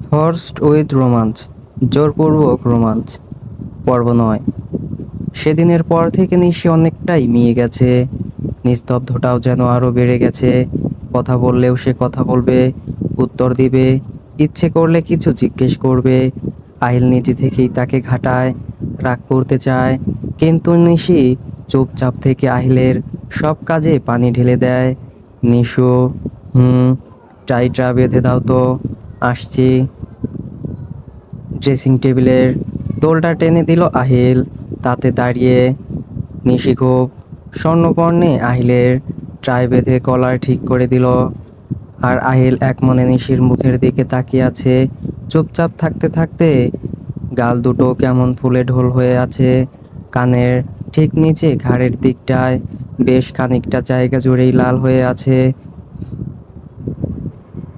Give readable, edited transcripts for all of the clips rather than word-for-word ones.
ফর্সড with romance, জোরপূর্বক romance. পর্ব ৯। সেদিনের পর থেকে নিশি অনেকটাই মিয়ে গেছে। নিস্তব্ধটাও যেন আরো বেড়ে গেছে। কথা বললেও সে কথা বলবে, উত্তর দিবে, ইচ্ছে করলে কিছু জিজ্ঞেস করবে। আহিল নিজে থেকেই তাকে ঘাটায়, রাগ করতে চায়, কিন্তু নিশি চুপচাপ থেকে আহিলের সব কাজে পানি ঢেলে দেয়। নিশু, টাইটা বেঁধে দাও তো, আসছি। ড্রেসিং টেবিলের দোলটা টেনে দিল আহিল, তাতে দাঁড়িয়ে। নিশি খুব স্বর্ণপর্ণে আহিলের ট্রাই বেঁধে কলার ঠিক করে দিল। আর আহিল এক মনে নিশির মুখের দিকে তাকিয়ে আছে। চুপচাপ থাকতে থাকতে গাল দুটো কেমন ফুলে ঢোল হয়ে আছে। কানের ঠিক নিচে ঘাড়ের দিকটায় বেশ খানিকটা জায়গা জুড়েই লাল হয়ে আছে।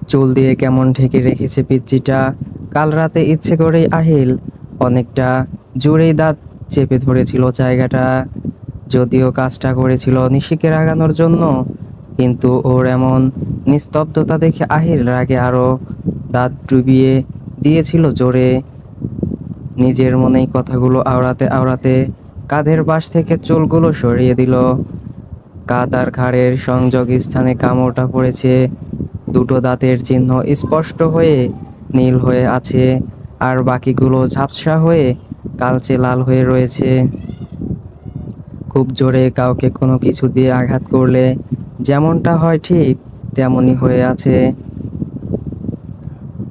চুল দিয়ে কেমন ঢেকে রেখেছে পিচ্চিটা। কাল রাতে ইচ্ছে করেই আহিল অনেকটা জোরেই দাঁত চেপে ধরেছিল জায়গাটা। যদিও কাজটা করেছিল নিশিকে রাগানোর জন্য, কিন্তু ওর এমন নিস্তব্ধতা দেখে আহিল রাগে আরো দাঁত ডুবিয়ে দিয়েছিল জোরে। নিজের মনেই কথাগুলো আওড়াতে আওড়াতে কাঁধের পাশ থেকে চুলগুলো সরিয়ে দিল। কাঁধ আর ঘাড়ের সংযোগ স্থানে কামড়টা পড়েছে। দুটো দাঁতের চিহ্ন স্পষ্ট হয়ে নীল হয়ে আছে, আর বাকিগুলো ঝাপসা হয়ে কালচে লাল হয়ে রয়েছে। খুব জোরে কাউকে কোনো কিছু দিয়ে আঘাত করলে যেমনটা হয় ঠিক তেমনই হয়ে আছে।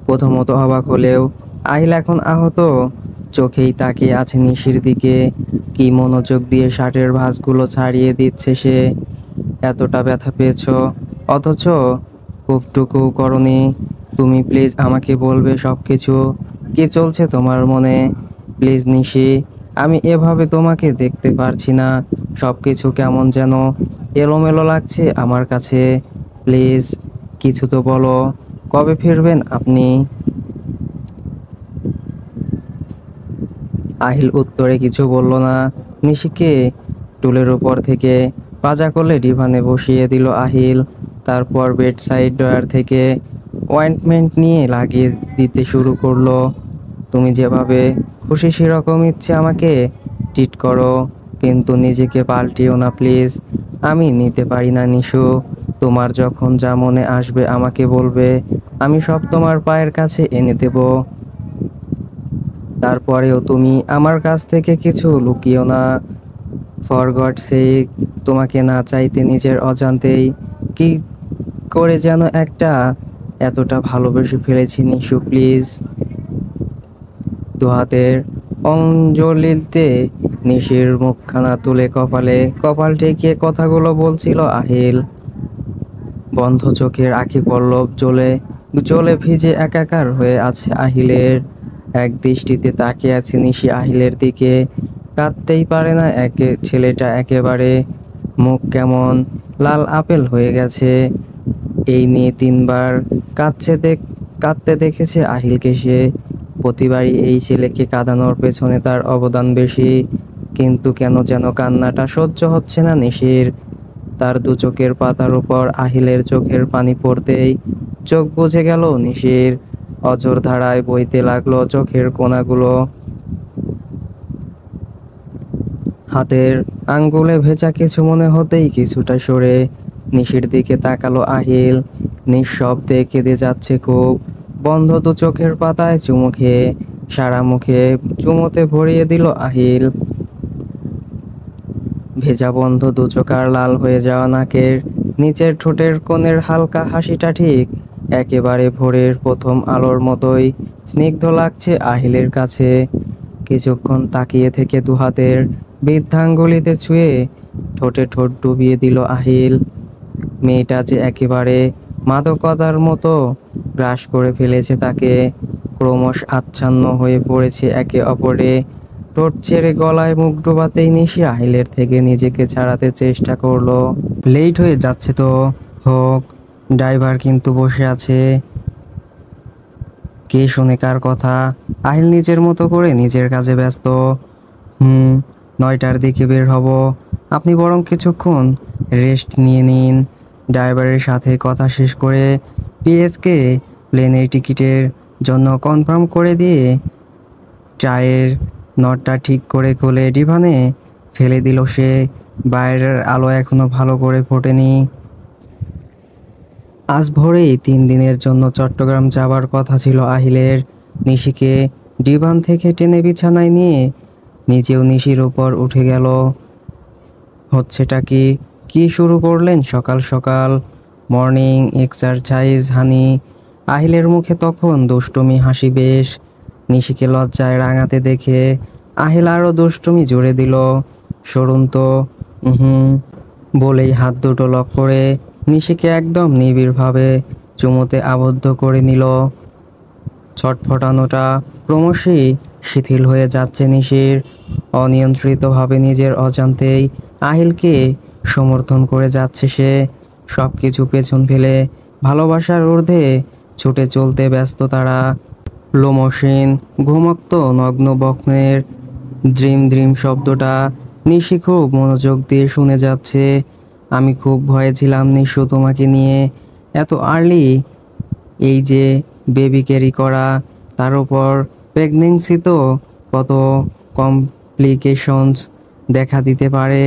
প্রথমত অবাক হলেও আহিল এখন আহত চোখেই তাকিয়ে আছে নিশির দিকে। কি মনোযোগ দিয়ে শার্টের ভাঁজগুলো ছাড়িয়ে দিচ্ছে সে। এতটা ব্যথা পেয়েছো, অথচ খুবটুকু করনি। তুমি প্লিজ আমাকে বলবে সব কিছু, কি চলছে তোমার মনে? প্লিজ নিশি, আমি এভাবে তোমাকে দেখতে পারছি না। সব কিছু কেমন যেন এলোমেলো লাগছে আমার কাছে। প্লিজ কিছু তো বলো, কবে ফিরবেন আপনি? আহিল উত্তরে কিছু বলল না। নিশিকে টুলের উপর থেকে পাজা করলে ডিভানে বসিয়ে দিল আহিল। তারপর বেড সাইড ড্রয়ার থেকে অয়েন্টমেন্ট নিয়ে লাগিয়ে দিতে শুরু করলো। তুমি যেভাবে খুশি সেরকম ইচ্ছে আমাকে ট্রিট করো, কিন্তু নিজেকে পাল্টিও না প্লিজ। আমি নিতে পারি না নিশু। তোমার যখন যা মনে আসবে আমাকে বলবে, আমি সব তোমার পায়ের কাছে এনে দেব। তারপরেও তুমি আমার কাছ থেকে কিছু লুকিও না। ফর গড সেক, তোমাকে না চাইতে নিজের অজান্তেই কি করে যেন এতটা ভালোবেসে ফেলেছি নিশু প্লিজ। দুহাতের অঞ্জলিতে নিশির মুখখানা তুলে কপালে কপাল ঠেকিয়ে কথাগুলো বলছিল আহিল। বন্ধ চোখের আঁখি পল্লব জ্বলে জ্বলে ভিজে একাকার হয়ে আছে আহিলের। এক দৃষ্টিতে তাকিয়ে আছে নিশি আহিলের দিকে। কাঁদতেই পারে না ছেলেটা একেবারে। মুখ কেমন লাল আপেল হয়ে গেছে। এই নিয়ে 3বার কাঁদতে দেখেছে আহিলকে সে। প্রতিবারই এই ছেলেকে কাঁদানোর পেছনে তার অবদান বেশি, কিন্তু কেন যেন কান্নাটা সহ্য হচ্ছে না নিশির। তার দু চোখের পাতার উপর আহিলের চোখের পানি পড়তেই চোখ বুজে গেল নিশির। অঝোর ধারায় বইতে লাগলো চোখের কোণাগুলো। হাতের আঙ্গুলে ভেজা কিছু মনে হতেই কিছুটা সরে নিশির দিকে তাকালো আহিল। নিঃশব্দে কেঁদে যাচ্ছে খুব। বন্ধ দু চোখের পাতায় চুমু খেয়ে সারা মুখে চুমুতে ভরিয়ে দিল আহিল। ভেজা বন্ধ দু চোখ আর লাল হয়ে যাওয়া নাকের নিচের ঠোঁটের কোণের হালকা হাসিটা ঠিক একেবারে ভোরের প্রথম আলোর মতোই স্নিগ্ধ লাগছে আহিলের কাছে। কিছুক্ষণ তাকিয়ে থেকে দুহাতের বৃদ্ধাঙ্গুলিতে ছুঁয়ে ঠোঁটে ঠোঁট ডুবিয়ে দিল আহিল। মেয়েটা যে একেবারে মাদকতার মতো গ্রাস করে ফেলেছে তাকে। ক্রমশ আচ্ছন্ন হয়ে পড়েছে একে অপরে। ঠোঁট ছেড়ে গলায় মুখ ডোবাতেই নিশি আহিলের থেকে নিজেকে ছাড়াতে চেষ্টা করলো। লেট হয়ে যাচ্ছে তো, হোক। ড্রাইভার কিন্তু বসে আছে। কে শোনে কার কথা? আহিল নিজের মতো করে নিজের কাজে ব্যস্ত। 9টার দিকে বের হব, আপনি বরং কিছুক্ষণ রেস্ট নিয়ে নিন। ড্রাইভারের সাথে কথা শেষ করে পিএসকে প্লেনের টিকিটের জন্য কনফার্ম করে দিয়ে চায়ের নটটা ঠিক করে খুলে ডিভানে ফেলে দিল সে। বাইরের আলো এখনো ভালো করে ফোটেনি। আজ ভোরেই 3 দিনের জন্য চট্টগ্রাম যাবার কথা ছিল আহিলের। নিশিকে ডিভান থেকে টেনে বিছানায় নিয়ে নিজেও নিশির উপর উঠে গেল। হচ্ছেটা কি? কি শুরু করলেন সকাল সকাল? মর্নিং এক্সারসাইজ হানি? আহিলের মুখে তখন দুষ্টুমি হাসি বেশ। নিশিকে লজ্জায় রাঙাতে দেখে আহিল আরও দুষ্টুমি জুড়ে দিল। সরুন তো। হুম বলেই হাত দুটো লক করে নিশিকে একদম নিবিড়ভাবে চুমুতে আবদ্ধ করে নিল। ছটফটানোটা ক্রমশই শিথিল হয়ে যাচ্ছে নিশির। অনিয়ন্ত্রিতভাবে নিজের অজান্তেই আহিলকে সমর্থন করে যাচ্ছে সে। সব কিছু পেছন ফেলে ভালোবাসার ঊর্ধ্বে ছুটে চলতে ব্যস্ত তারা। লোমসীন ঘুমক্ত নগ্ন বক্নের দ্রিম দ্রিম শব্দটা নিশি খুব মনোযোগ দিয়ে শুনে যাচ্ছে। আমি খুব ভয়ে ছিলাম নিশু তোমাকে নিয়ে। এত আর্লি এই যে বেবি ক্যারি করা, তার উপর প্রেগনেন্সি, তো কত কমপ্লিকেশনস দেখা দিতে পারে।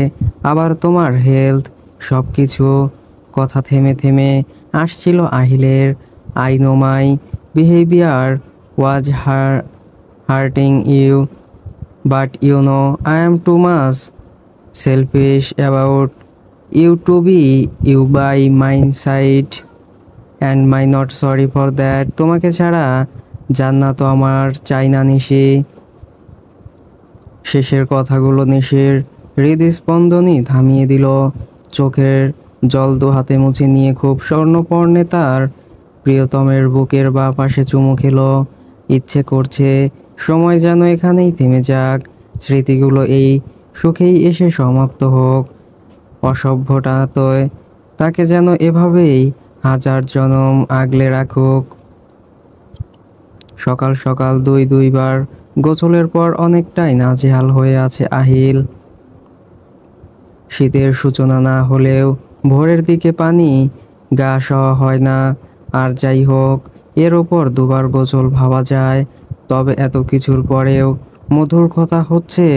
আবার তোমার হেলথ, সব কিছু। কথা থেমে থেমে আসছিল আহিলের। I know my behaviour was hurting you, but you know I am too much selfish about you to be you by my side, and my not sorry for that. তোমাকে ছাড়া জান্নাত তো আমার চাই না নিশি। শেষের কথাগুলো নিশির হৃদস্পন্দনই থামিয়ে দিল। চোখের জল দু হাতে মুছে নিয়ে খুব স্বর্ণপর্ণে তার প্রিয়তমের বুকের বা পাশে চুমু খেলো। ইচ্ছে করছে সময় যেন এখানেই থেমে যাক, স্মৃতিগুলো এই সুখেই এসে সমাপ্ত হোক। অসভ্যটা তো তাকে যেন এভাবেই হাজার জনম আগলে রাখুক। সকাল সকাল দুইবার গোসলের পর অনেকটাই নাজেহাল হয়ে আছে আহিল। শীতের সূচনা না হলেও ভোরের দিকে পানি গা সওয়া হয় না। আর যাই হোক, এর ওপর দুবার গোসল ভাবা যায়। তবে এত কিছুর পরেও মধুর কথা হচ্ছে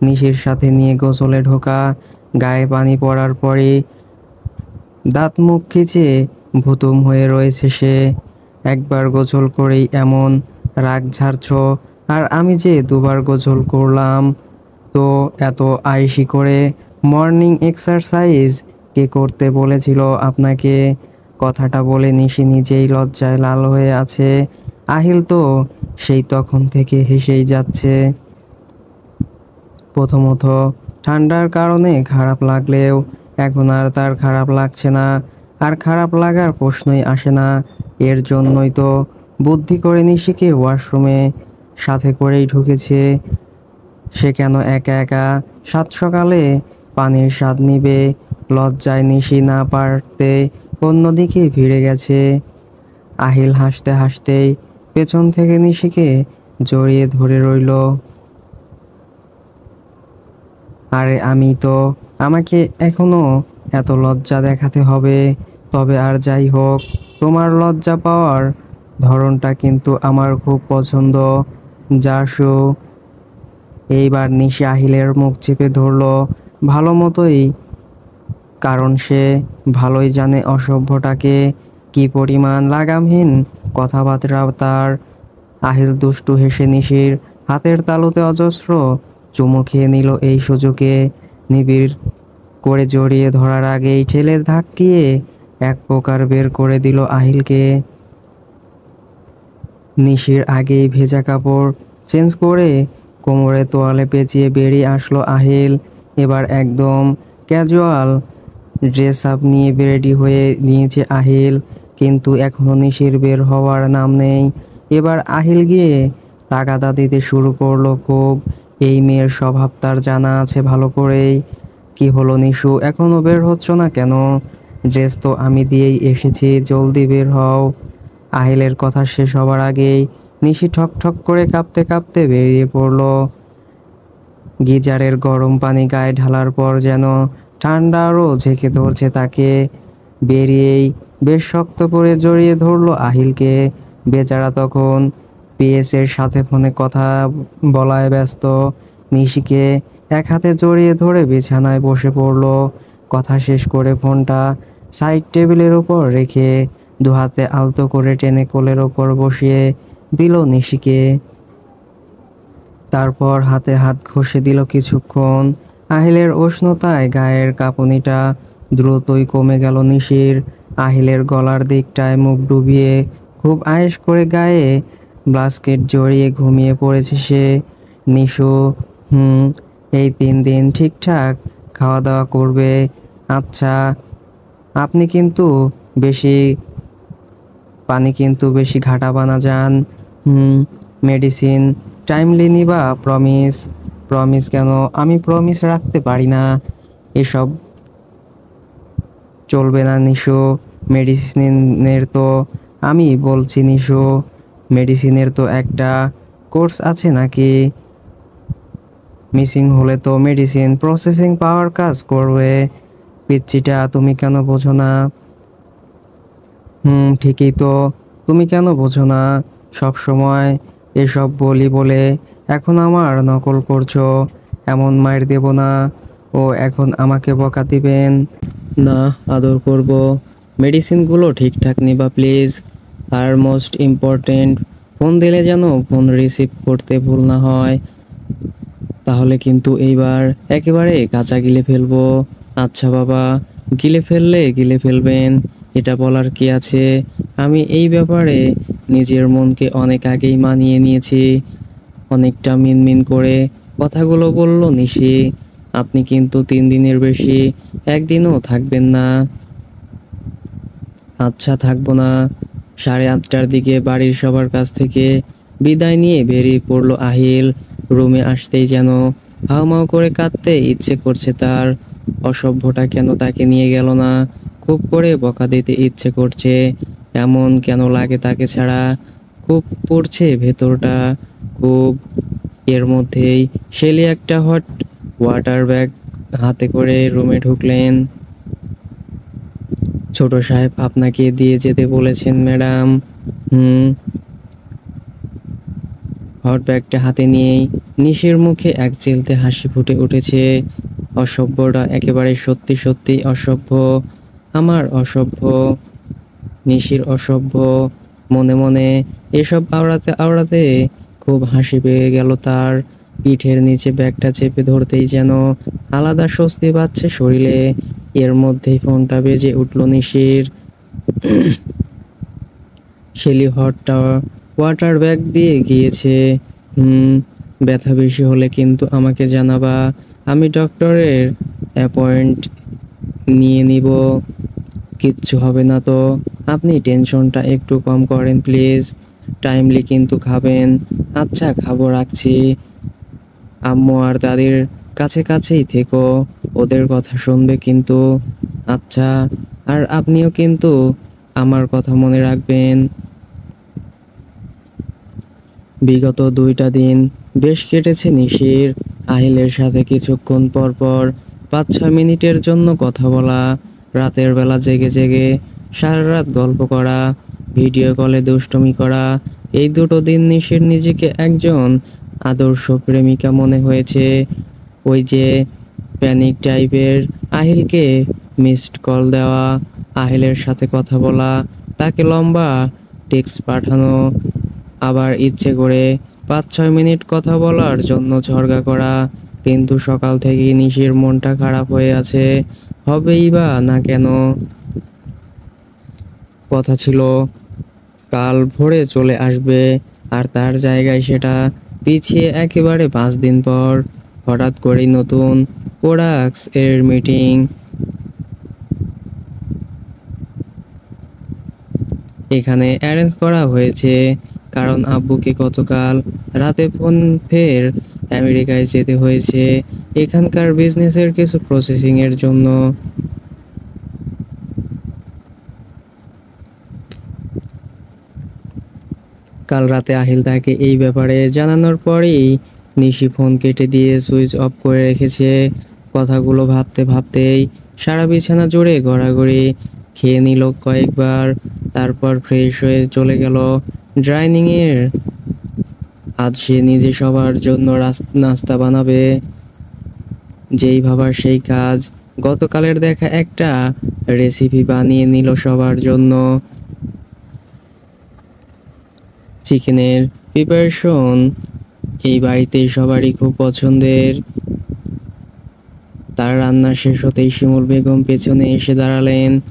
নিশির সাথে নিয়ে গোসলে ঢোকা। গায়ে পানি পড়ার পরে দাঁত মুখ খিচে ভুতুম হয়ে রয়েছে সে। একবার গোসল করেই এমন রাগ ঝাড়ছ, আর আমি যে দুবার গোসল করলাম। তো এত আইসি করে মর্নিং এক্সারসাইজ কে করতে বলেছিল আপনাকে? কথাটা বলে নিশি নিজেই লজ্জায় লাল হয়ে আছে। আহিল তো সেই তখন থেকে হেসেই যাচ্ছে। প্রথমত ঠান্ডার কারণে খারাপ লাগলেও এখন আর তার খারাপ লাগছে না। আর খারাপ লাগার প্রশ্নই আসে না। এর জন্যই তো বুদ্ধি করে নিশিকে ওয়াশরুমে সাথে করেই ঢুকেছে। সে কেন একা একা সাত সকালে পানির স্বাদ নিবে? লজ্জায় নিশি না পারতে অন্যদিকে ভিড়ে গেছে। আহিল হাসতে হাসতেই পেছন থেকে নিশিকে জড়িয়ে ধরে রইল। আরে আমি তো, আমাকে এখনো এত লজ্জা দেখাতে হবে? তবে আর যাই হোক, তোমার লজ্জা পাওয়ার ধরনটা কিন্তু আমার খুব পছন্দ। জাসু। এইবার নিশি আহিলের মুখ চেপে ধরলো ভালো মতোই, কারণ সে ভালোই জানে অসভ্যটাকে কি পরিমাণ লাগামহীন কথাবার্তা তার। আহিল দুষ্টু হেসে নিশির হাতের তালুতে অজস্র চুমু খেয়ে নিল এই সুযোগে। নিবিড় করে জড়িয়ে ধরার আগেই ঠেলে ধাক্কিয়ে এক প্রকার বের করে দিল আহিলকে। নিশির আগেই ভেজা কাপড় চেঞ্জ করে কোমরে তোয়ালে পেঁচিয়ে বেরিয়ে আসলো আহিল। এবার একদম ক্যাজুয়াল ড্রেস আপ নিয়ে রেডি হয়ে নিয়েছে আহিল, কিন্তু এখনো নিশির বের হওয়ার নাম নেই। এবার আহিল গিয়ে তাগাদা দিতে শুরু করলো খুব। এই মেয়ের স্বভাব তার জানা আছে ভালো করেই। কি হলো নিশু, এখনো বের হচ্ছ না কেন? ড্রেস তো আমি দিয়েই এসেছি, জলদি বের হও। আহিলের কথা শেষ হবার আগেই নিশি ঠক ঠক করে কাঁপতে কাঁপতে বেরিয়ে পড়লো। গিজারের গরম পানি গায়ে ঢালার পর যেন ঠান্ডা আরও ঝেঁকে ধরছে তাকে। বেরিয়েই বেশ শক্ত করে জড়িয়ে ধরলো আহিলকে। বেচারা তখন পিএস এর সাথে ফোনে কথা বলায় ব্যস্ত। নিশিকে এক হাতে জড়িয়ে ধরে বিছানায় বসে পড়লো। কথা শেষ করে ফোনটা সাইড টেবিলের উপর রেখে দু হাতে আলতো করে টেনে কোলের ওপর বসিয়ে দিল নিশিকে। তারপর হাতে হাত ঘষে দিল কিছুক্ষণ। আহিলের উষ্ণতায় গায়ের কাঁপুনিটা দ্রুতই কমে গেল নিশির। আহিলের গলার দিকটায় মুখ ডুবিয়ে খুব আয়েশ করে গায়ে ব্লাঙ্কেট জড়িয়ে ঘুমিয়ে পড়েছে সে। নিশু, হুম, এই 3 দিন ঠিকঠাক খাওয়া দাওয়া করবে। আচ্ছা, আপনি কিন্তু বেশি পানি কিন্তু বেশি ঘাটাবা না যান। হুম, মেডিসিন টাইমলি নিবা, প্রমিস। প্রমিস কেন? আমি প্রমিস রাখতে পারি না। এসব চলবে না নিশো। মেডিসিনের তো আমি বলছি নিশো, মেডিসিনের তো একটা কোর্স আছে নাকি? মিসিং হলে তো মেডিসিন প্রসেসিং পাওয়ার কাজ করবে। পিচ্চিটা, তুমি কেন বোঝো না? ঠিকই তো, তুমি কেন বোঝো না? সব সময় এসব বলি বলে এখন আমার নকল করছো। এমন মাইর দেব না। ও এখন আমাকে বকা দিবেন? না, আদর করব। মেডিসিনগুলো ঠিকঠাক নিবা প্লিজ। আর মোস্ট ইম্পর্টেন্ট, ফোন দিলে যেন ফোন রিসিভ করতে ভুল না হয়। তাহলে কিন্তু এইবার একেবারে কাঁচা গিলে ফেলবো। আচ্ছা বাবা, গিলে ফেললে গিলে ফেলবেন, এটা বলার কি আছে? আমি এই ব্যাপারে নিজের মনকে অনেক আগেই মানিয়ে নিয়েছি। অনেকটা মিনমিন করে কথাগুলো বলল নিশি। আপনি কিন্তু 3 দিনের বেশি একদিনও থাকবেন না। আচ্ছা, থাকবো না। 8:30টার দিকে বাড়ির সবার কাছ থেকে বিদায় নিয়ে বেরিয়ে পড়লো আহিল। রুমে আসতেই যেন হাউমাউ করে কাঁদতে ইচ্ছে করছে তার। অসভ্যটা কেন তাকে নিয়ে গেল না? খুব করে বকা দিতে ইচ্ছে করছে। এমন কেন লাগে তাকে ছাড়া? খুব পড়ছে ভেতরটা, খুব। এর মধ্যেই শেলি একটা হট ওয়াটার ব্যাগ হাতে করে রুমে ঢুকলেন। ছোট সাহেব আপনাকে দিয়ে যেতে বলেছেন ম্যাডাম। হুম। হট ব্যাগটা হাতে নিয়েই নিশির মুখে এক চিলতে হাসি ফুটে উঠেছে। অসভ্যটা একেবারে সত্যি সত্যি অসভ্য। আমার অসভ্য, নিশির অসভ্য। মনে মনে এসব আওড়াতে আওড়াতে খুব হাসি পেয়ে গেল তার। পিঠের নিচে ব্যাগটা চেপে ধরতেই যেন আলাদা স্বস্তি পাচ্ছে শরীরে। এর মধ্যেই ফোনটা বেজে উঠল নিশির। শেলি হটটা ওয়াটার ব্যাগ দিয়ে গিয়েছে। হুম, ব্যথা বেশি হলে কিন্তু আমাকে জানাবা। আমি ডক্টরের অ্যাপয়েন্ট নিয়ে নিব। কিচ্ছু হবে না তো। আপনি টেনশনটা একটু কম করেন প্লিজ। টাইমলি কিন্তু খাবেন। আচ্ছা, খাবো, রাখছি। আম্মু আর দাদির কাছে কাছেই থেকো, ওদের কথা শুনবে কিন্তু। আচ্ছা, আর আপনিও কিন্তু আমার কথা মনে রাখবেন। বিগত 2টা দিন বেশ কেটেছে নিশির। আহিলের সাথে কিছুক্ষণ পর পর 5-6 মিনিটের জন্য কথা বলা, রাতের বেলা জেগে জেগে সারা রাত গল্প করা, ভিডিও কলে দুষ্টুমি করা। এই 2টো দিন নিশির নিজেকে একজন আদর্শ প্রেমিকা মনে হয়েছে। ওই যে প্যানিক টাইপের আহিলকে মিসড কল দেওয়া, আহিলের সাথে কথা বলা, তাকে লম্বা টেক্সট পাঠানো, আবার ইচ্ছে করে 5-6 মিনিট কথা বলার জন্য ঝগড়া করা। কিন্তু সকাল থেকেই নিশির মনটা খারাপ হয়ে আছে। হবেই বা না কেন? কথা ছিল কাল ভোরে চলে আসবে, আর তার জায়গায় সেটা পিছিয়ে একেবারে 5 দিন পর। হঠাৎ করেই নতুন প্রোডাক্টস এর মিটিং এখানে অ্যারেঞ্জ করা হয়েছে, কারণ আব্বুকে গতকাল রাতে ফোন ফের আমেরিকায় যেতে হয়েছে এখানকার বিজনেসের কিছু প্রসেসিং এর জন্য। কাল রাতে আহিল তাকে এই ব্যাপারে জানানোর পরেই নিশি ফোন কেটে দিয়ে সুইচ অফ করে রেখেছে। কথাগুলো ভাবতে ভাবতেই সারা বিছানা জুড়ে গড়াগড়ি খেয়ে নিল কয়েকবার। তারপর ফ্রেশ হয়ে চলে গেল ডাইনিং এর আজ সে নিজে সবার জন্য নাস্তা বানাবে। যেই ভাবার সেই কাজ, গতকালের দেখা একটা রেসিপি বানিয়ে নিল সবার জন্য। চিকেনের প্রিপারেশন এই বাড়িতে সবারই খুব পছন্দের। তার রান্না শেষ হতেই শিমুল বেগম পেছনে এসে দাঁড়ালেন।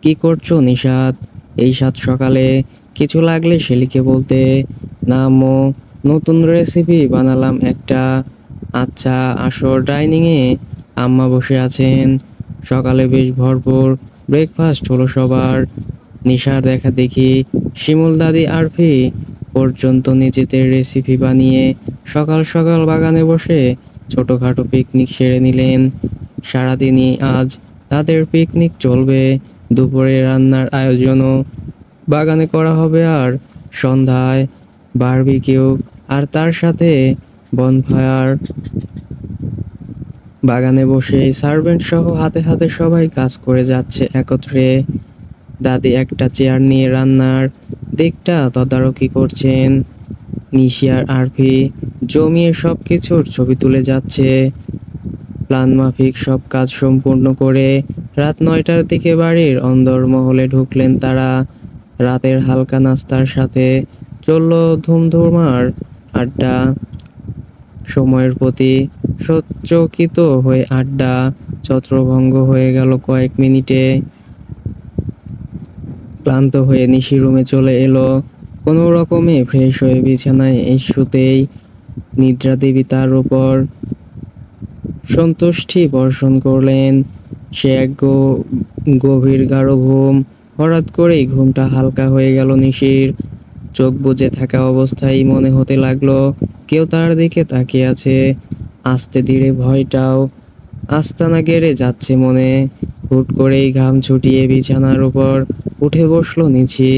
কি করছো নিশাত? এই সাত সকালে? কিছু লাগলে শেলিকে বলতে। না আম্মু, নতুন রেসিপি বানালাম একটা। আচ্ছা আসো, ডাইনিংয়ে আম্মা বসে আছেন। সকালে বেশ ভরপুর ব্রেকফাস্ট হলো সবার। নিশার দেখা দেখি শিমুল দাদি আরফি পর্যন্ত নিজেদের রেসিপি বানিয়ে সকাল সকাল বাগানে বসে ছোটখাটো পিকনিক সেরে নিলেন। সারাদিনই আজ তাদের পিকনিক চলবে। দুপুরে রান্নার আয়োজনও বাগানে করা হবে, আর সন্ধ্যায় বারবিকিউ, আর তার সাথে বনফায়ার। বাগানে বসে সার্ভেন্ট সহ হাতে হাতে সবাই কাজ করে যাচ্ছে একত্রে। দাদি একটা চেয়ার নিয়ে রান্নার দিকটা তদারকি করছেন। নিশি আর আরফি জমিয়ে সব কিছুর ছবি তুলে যাচ্ছে। প্ল্যান মাফিক সব কাজ সম্পূর্ণ করে রাত 9টার দিকে বাড়ির অন্দরমহলে ঢুকলেন তারা। রাতের হালকা নাস্তার সাথে চলল ধুমধুমার আড্ডা। সময়ের প্রতি সচকিত হয়ে আড্ডা ছত্রভঙ্গ হয়ে গেল কয়েক মিনিটে। ক্লান্ত হয়ে নিশি রুমে চলে এলো। কোনো রকমে ফ্রেশ হয়ে বিছানায় শুতেই নিদ্রা দেবী তার উপর সন্তুষ্টি বর্ষণ করলেন। সে এক গভীর গাঢ় ঘুম। হঠাৎ করেই ঘুমটা হালকা হয়ে গেল নিশির। চোখ বুজে থাকা অবস্থায় মনে হতে লাগলো কেউ তার দিকে তাকিয়ে আছে। আস্তে ধীরে ভয়টাও আস্তানা গেড়ে যাচ্ছে মনে। হুট করেই ঘাম ছুটিয়ে বিছানার উপর উঠে বসলো নিশি।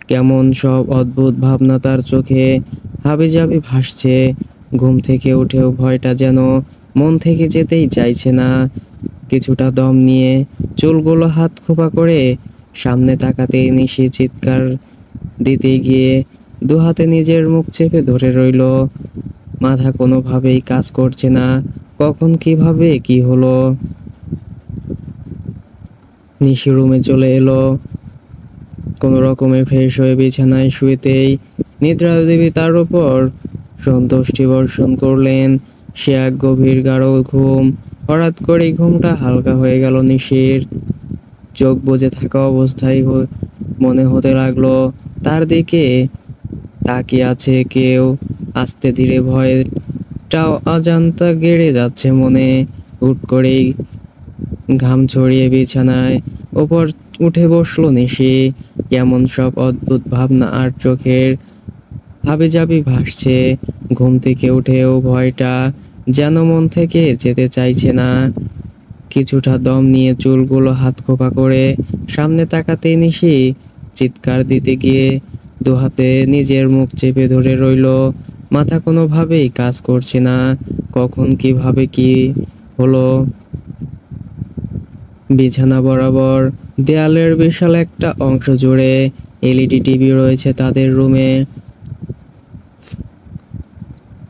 কেমন সব অদ্ভুত ভাবনা তার চোখে হাবিজাবি ভাসছে। ঘুম থেকে উঠেও ভয়টা যেন মন থেকে যেতেই চাইছে না। কিছুটা দম নিয়ে চুলগুলো হাত খোপা করে সামনে তাকাতেই নিশি চিৎকার দিতে গিয়ে দুহাতে নিজের মুখ চেপে ধরে রইল। মাথা কোনোভাবেই কাজ করছে না। কখন কিভাবে কি হলো। নিশি রুমে চলে এলো। কোনো রকমে ফ্রেশ হয়ে বিছানায় শুয়েতেই নিদ্রা দেবী তার উপর সন্তুষ্টি বর্ষণ করলেন। সে এক গভীর গাঢ় ঘুম। হঠাৎ করেই ঘুমটা হালকা হয়ে গেল নিশির। চোখ বুজে থাকা অবস্থায় মনে হতে লাগলো তার দিকে তাকিয়ে আছে কেউ। আস্তে ধীরে ভয়টাও অজান্তা গেড়ে যাচ্ছে মনে। হুট করেই ঘাম ছড়িয়ে বিছানায় ওপর উঠে বসলো নিশি। কেমন সব অদ্ভুত ভাবনা আর চোখের হাবিজাবি ভাসছে। ঘুম থেকে উঠেও ভয়টা যেন মন থেকে যেতে চাইছে না। কিছুটা দম নিয়ে চুলগুলো হাত খোপা করে সামনে তাকাতেই নিশি চিৎকার দিতে গিয়ে দুহাতে নিজের মুখ চেপে ধরে রইল। মাথা কোনোভাবেই কাজ করছে না। কখন কিভাবে কি হলো। বিছানা বরাবর দেয়ালের বিশাল একটা অংশ জুড়ে এলইডি টিভি রয়েছে তাদের রুমে।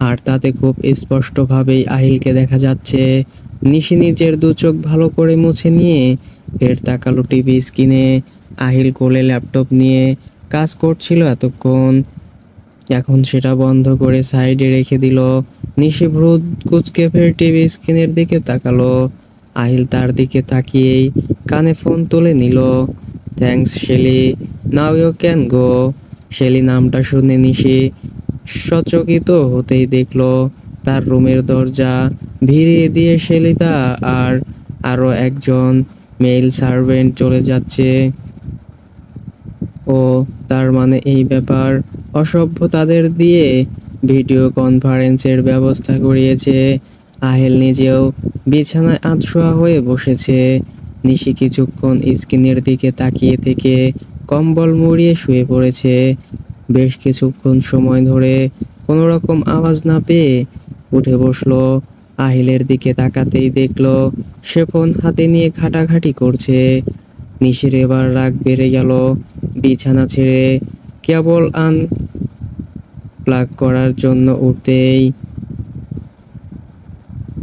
আর তাতে খুব স্পষ্টভাবেই আহিলকে দেখা যাচ্ছে। নিশি নিজের দু চোখ ভালো করে মুছে নিয়ে ফের তাকালো টিভি স্ক্রিনে। আহিল কোলে ল্যাপটপ নিয়ে কাজ করছিল এতক্ষণ। এখন সেটা বন্ধ করে সাইডে রেখে দিল। নিশি ভ্রু কুঁচকে ফের টিভি স্ক্রিনের দিকে তাকালো। আহিল তার দিকে তাকিয়েই কানে ফোন তুলে নিল। Thanks Shelly, now you can go. Shelly নামটা শুনে নিশি সচকিত হতেই দেখলো তার রুমের দরজা ভিড়িয়ে দিয়ে শেলিদা আর আরো একজন মেল সার্ভেন্ট চলে যাচ্ছে। ও তার মানে এই ব্যাপার। অসভ্য তাদের দিয়ে ভিডিও কনফারেন্সের ব্যবস্থা করিয়েছে। আহিল নিজেও বিছানায় আধশোয়া হয়ে বসেছে। নিশি কিছুক্ষণ স্ক্রিনের দিকে তাকিয়ে থেকে কম্বল মুড়িয়ে শুয়ে পড়েছে। বেশ কিছুক্ষণ সময় ধরে কোনো রকম আওয়াজ না পেয়ে উঠে বসলো। আহিলের দিকে তাকাতেই দেখলো সে ফোন হাতে নিয়ে ঘাটাঘাটি করছে। নিশির এবার রাগ বেড়ে গেল। বিছানা ছেড়ে কেবল প্লাগ করার জন্য উঠতেই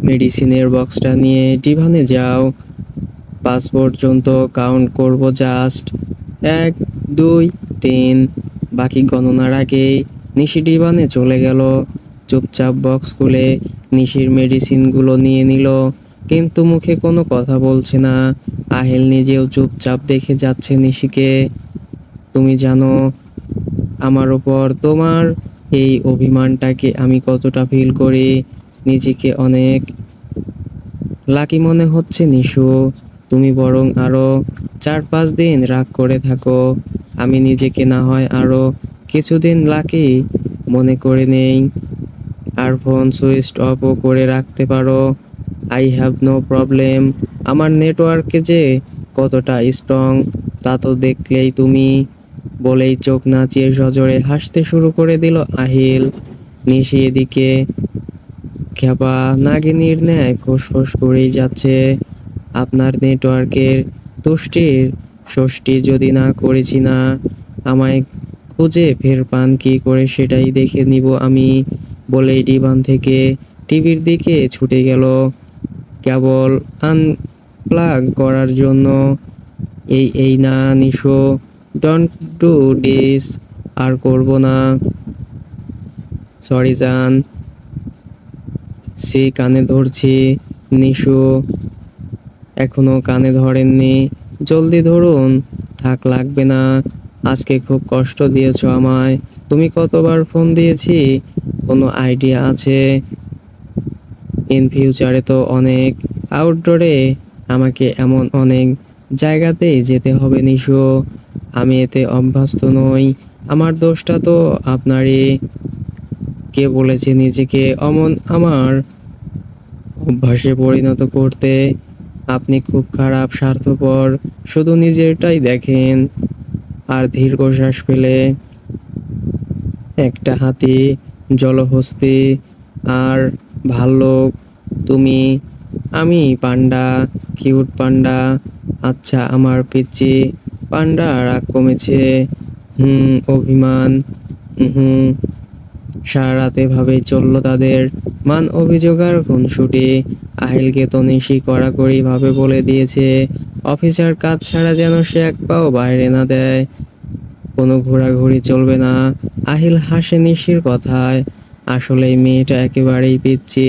মেডিসিনের বক্সটা নিয়ে ডিভানে যাও। 5 পর্যন্ত কাউন্ট করব জাস্ট। 1 2 3। বাকি গণনার আগেই নিশি ডিভানে চলে গেল। চুপচাপ বক্স খুলে নিশির মেডিসিনগুলো নিয়ে নিল, কিন্তু মুখে কোনো কথা বলছে না। আহিল নিজেও চুপচাপ দেখে যাচ্ছে নিশিকে। তুমি জানো আমার ওপর তোমার এই অভিমানটাকে আমি কতটা ফিল করি। নিজেকে অনেক লাকি মনে হচ্ছে নিশু। তুমি বরং আরো 4-5 দিন রাগ করে থাকো। আমি নিজেকে না হয় আরো কিছুদিন লাকি মনে করে নেই। আর ফোন সুইচ অফও করে রাখতে পারো। I have no problem. আমার নেটওয়ার্কে যে কতটা স্ট্রং তা তো দেখলেই তুমি। বলেই চোখ নাচিয়ে সজোরে হাসতে শুরু করে দিল আহিল। নিশি এদিকে খ্যাপা নাগিনীর ন্যায় ফোঁস করেই যাচ্ছে। আপনার নেটওয়ার্কের তুষ্টির ষষ্ঠী যদি না করেছি না, আমায় খুঁজে ফের পান কি করে সেটাই দেখে নিব আমি। বলেই ডিভান থেকে টিভির দিকে ছুটে গেল কেবল আনপ্লাগ করার জন্য। এই না নিশো, ডোন্ট ডু দিস। আর করব না। সরি জান। সে কানে ধরছি। নিশু এখনো কানে ধরেননি? জলদি ধরুন। থাক লাগবে না। আজকে খুব কষ্ট দিয়েছো আমায়। তুমি কতবার ফোন দিয়েছি কোনো আইডিয়া আছে? ইন ফিউচারে তো অনেক আউটডোরে আমাকে এমন অনেক জায়গাতেই যেতে হবে নিশু। আমি এতে অভ্যস্ত নই। আমার দোষটা তো আপনারই। কে বলেছে নিজেকে অমন আমার অভ্যাসে পরিণত করতে? আপনি খুব খারাপ, স্বার্থপর, শুধু নিজেরটাই দেখেন। আর দীর্ঘশ্বাস ফেলে একটা হাতি, জলহস্তী আর ভাল্লুক তুমি। আমি পান্ডা, কিউট পান্ডা। আচ্ছা আমার পিচ্চি পান্ডা রাগ কমেছে? অভিমান। হুম। সারা রাত এভাবেই চলল তাদের মান অভিযোগ আর খুনসুটি। আহিলকে তো নিশি কড়াকড়ি ভাবে বলে দিয়েছে অফিসার কাজ ছাড়া যেন সে এক পাও বাইরে না দেয়। কোনো ঘোরাঘুরি চলবে না। আহিল হাসে নিশির কথায়। আসলেই মেয়েটা একেবারেই পিচ্ছি।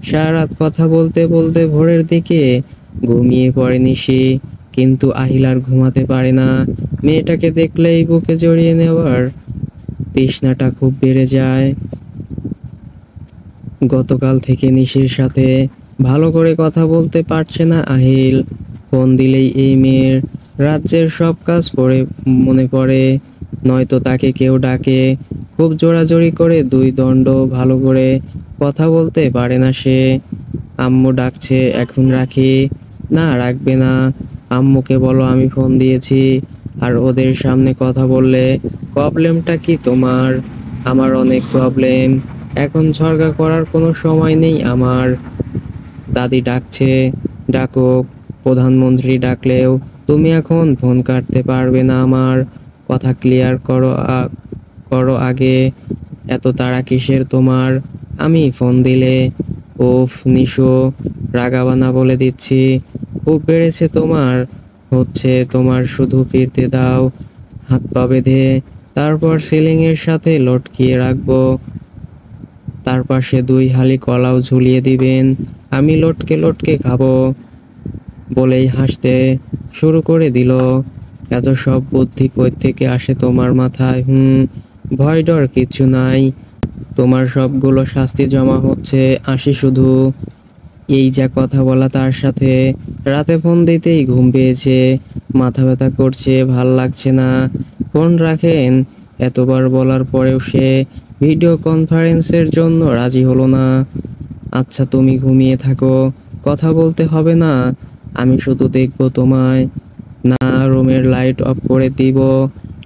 সারা রাত কথা বলতে বলতে ভোরের দিকে ঘুমিয়ে পড়ে নিশি, কিন্তু আহিল আর ঘুমাতে পারে না। মেয়েটাকে দেখলেই বুকে জড়িয়ে নেওয়ার তৃষ্ণাটা খুব বেড়ে যায়। গতকাল থেকে নিশির সাথে ভালো করে কথা বলতে পারছে না আহিল। ফোন দিলেই এই মেয়ের রাজ্যের সব কাজ পড়ে মনে পড়ে, নয়তো তাকে কেউ ডাকে। খুব জোরাজোরি করে দুই দণ্ড ভালো করে কথা বলতে পারে না সে। আম্মু ডাকছে, এখন রাখি? না রাখবে না। আম্মুকে বলো আমি ফোন দিয়েছি। আর ওদের সামনে কথা বললে প্রবলেমটা কি তোমার? আমার অনেক প্রবলেম। এখন ঝগড়া করার কোনো সময় নেই আমার। দাদি ডাকছে, ডাকুক। প্রধানমন্ত্রী ডাকলেও তুমি এখন ফোন কাটতে পারবে না আমার। কথা ক্লিয়ার করো আগে। এত তাড়া কিসের তোমার? আমি ফোন দিলে ওফ নিশো, রাগাবানা বলে দিচ্ছি। খুব বেড়েছে তোমার। হচ্ছে তোমার, শুধু ফিরতে দাও। হাত পা বেঁধে তারপর সিলিং এর সাথে লটকিয়ে রাখবো। তার পাশে 2 হালি কলাও ঝুলিয়ে দিবেন। আমি লটকে লটকে খাবো। বলেই হাসতে শুরু করে দিল। এত সব বুদ্ধি কই থেকে আসে তোমার মাথায়? ভয় ডর কিছু নাই। তোমার সবগুলো শাস্তি জমা হচ্ছে আসি শুধু। এই যা কথা বলা তার সাথে। রাতে ফোন দিতেই ঘুম পেয়েছে, মাথা ব্যথা করছে, ভাল লাগছে না। ফোন রাখেন। এতবার বলার পরেও সে ভিডিও কনফারেন্সের জন্য রাজি হলো না। আচ্ছা তুমি ঘুমিয়ে থাকো, কথা বলতে হবে না। আমি শুধু দেখবো তোমায়। না, রুমের লাইট অফ করে দিব।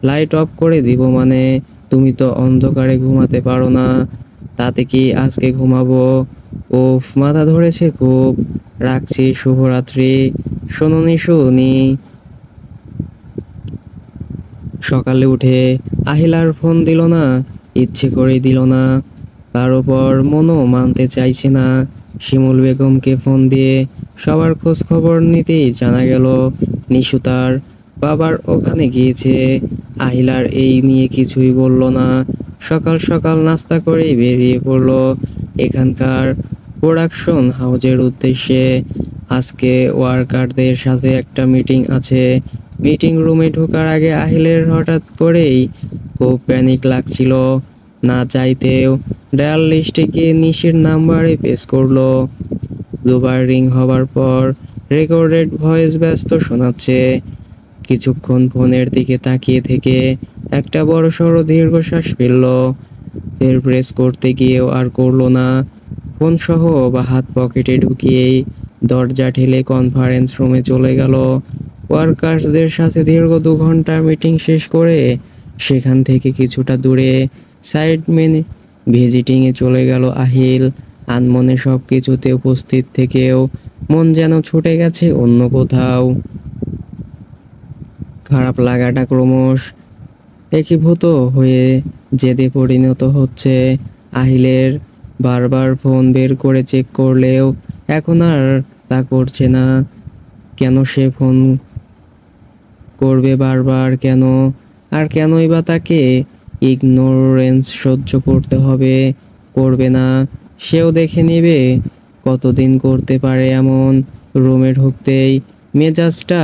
লাইট অফ করে দিব মানে? তুমি তো অন্ধকারে ঘুমাতে পারো না। তাতে কি আজকে ঘুমাবো? ওফ মাথা ধরেছে খুব। রাখছি, শুভরাত্রি। শোনোনি শুনি। সকালে উঠে আহিল আর ফোন দিল না, ইচ্ছে করে দিল না। তার উপর মনও মানতে চাইছে না। শিমুল বেগমকে ফোন দিয়ে সবার খোঁজ খবর নিতেই জানা গেল নিশু তার বাবার ওখানে গিয়েছে। আহিলার এই নিয়ে কিছুই বলল না। সকাল সকাল নাস্তা করেই বেরিয়ে পড়ল এখানকার প্রোডাকশন হাউজের উদ্দেশ্যে। আজকে ওয়ার্কারদের সাথে একটা মিটিং আছে। মিটিং রুমে ঢোকার আগে আহিলের হঠাৎ করেই খুব প্যানিক লাগছিল। না চাইতেও ডায়াল লিস্টে গিয়ে নিশির নাম্বারে প্রেস করলো। দুবার রিং হবার পর রেকর্ডেড ভয়েস ব্যস্ত শোনাচ্ছে। কিছুক্ষণ ফোনের দিকে তাকিয়ে থেকে একটা বড়সড় দীর্ঘশ্বাস ফেলল। ফের প্রেস করতে গিয়েও আর করলো না। ফোন সহ বা হাত পকেটে ঢুকিয়েই দরজা ঠেলে কনফারেন্স রুমে চলে গেল। ওয়ার্কার্সদের সাথে দীর্ঘ 2 ঘন্টা মিটিং শেষ করে সেখান থেকে কিছুটা দূরে সাইড মেনে ভিজিটিংয়ে চলে গেল আহিল। আনমনে সব কিছুতে উপস্থিত থেকেও মন যেন ছুটে গেছে অন্য কোথাও। খারাপ লাগাটা ক্রমশ একীভূত হয়ে জেদে পরিণত হচ্ছে। আহিলের বারবার ফোন বের করে চেক করলেও এখন আর তা করছে না। কেন সে ফোন করবে বারবার, কেন? আর কেনই বা তাকে ইগনোরেন্স সহ্য করতে হবে? করবে না, সেও দেখে নেবে কতদিন করতে পারে এমন। রুমে ঢুকতেই মেজাজটা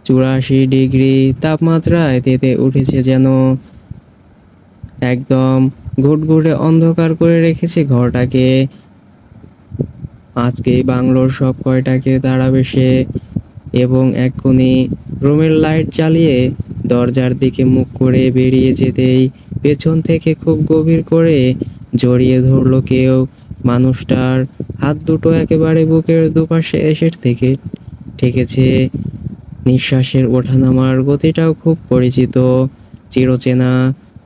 84 ডিগ্রি তাপমাত্রায় তেতে উঠেছে যেন। একদম ঘুটঘুটে অন্ধকার করে রেখেছে ঘরটাকে। আজকে বাংলোর সব কয়টাকে দাঁড়াবে সে। এবং এক্ষুনি রুমের লাইট জ্বালিয়ে দরজার দিকে মুখ করে বেরিয়ে যেতেই পেছন থেকে খুব গভীর করে জড়িয়ে ধরলো কেউ। মানুষটার হাত দুটো একেবারে বুকের দুপাশে এসে থেকে ঠেকেছে। নিঃশ্বাসের ওঠানামার গতিটাও খুব পরিচিত, চিরচেনা।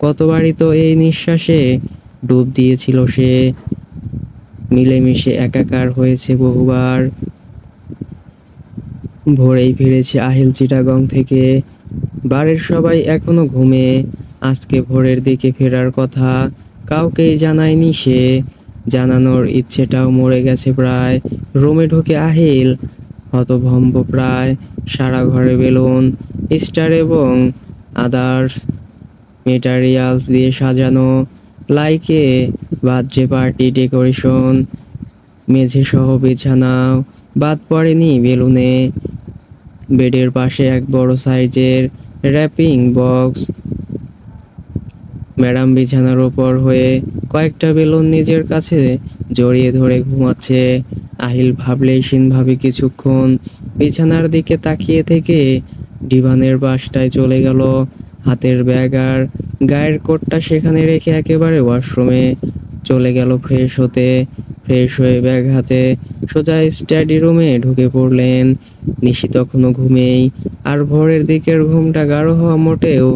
কতবারই তো এই নিঃশ্বাসে ডুব দিয়েছিল সে, মিলেমিশে একাকার হয়েছে বহুবার। ভোরেই ফিরেছে আহিল চিটাগং থেকে। বাড়ির সবাই এখনো ঘুমে। আজকে ভোরের দিকে ফেরার কথা কাউকেই জানায়নি সে। জানানোর ইচ্ছেটাও মরে গেছে প্রায়। রুমে ঢুকে আহিল হতভম্ব প্রায়। সারা ঘরে বেলুন, স্টার এবং আদার্স মেটারিয়ালস দিয়ে সাজানো, লাইকে বার্থডে পার্টি ডেকোরেশন। মেঝে সহ বিছানাও বাদ পড়েনি বেলুনে। বেডের পাশে এক বড় সাইজের র্যাপিং বক্স। ম্যাডাম বিছানার ওপর হয়ে কয়েকটা বেলুন নিজের কাছে জড়িয়ে ধরে ঘুমাচ্ছে। আহিল ভাবলেশীনভাবে কিছুক্ষণ বিছানার দিকে তাকিয়ে থেকে ডিভানের পাশটায় চলে গেল। হাতের ব্যাগ আর গায়ের কোটটা সেখানে রেখে একেবারে ওয়াশরুমে চলে গেল ফ্রেশ হতে। ফ্রেশ হয়ে ব্যাগ হাতে সোজা স্টাডি রুমে ঢুকে পড়লেন। নিশি তখনও ঘুমেই। আর ভোরের দিকের ঘুমটা গাঢ় হওয়া মোটেও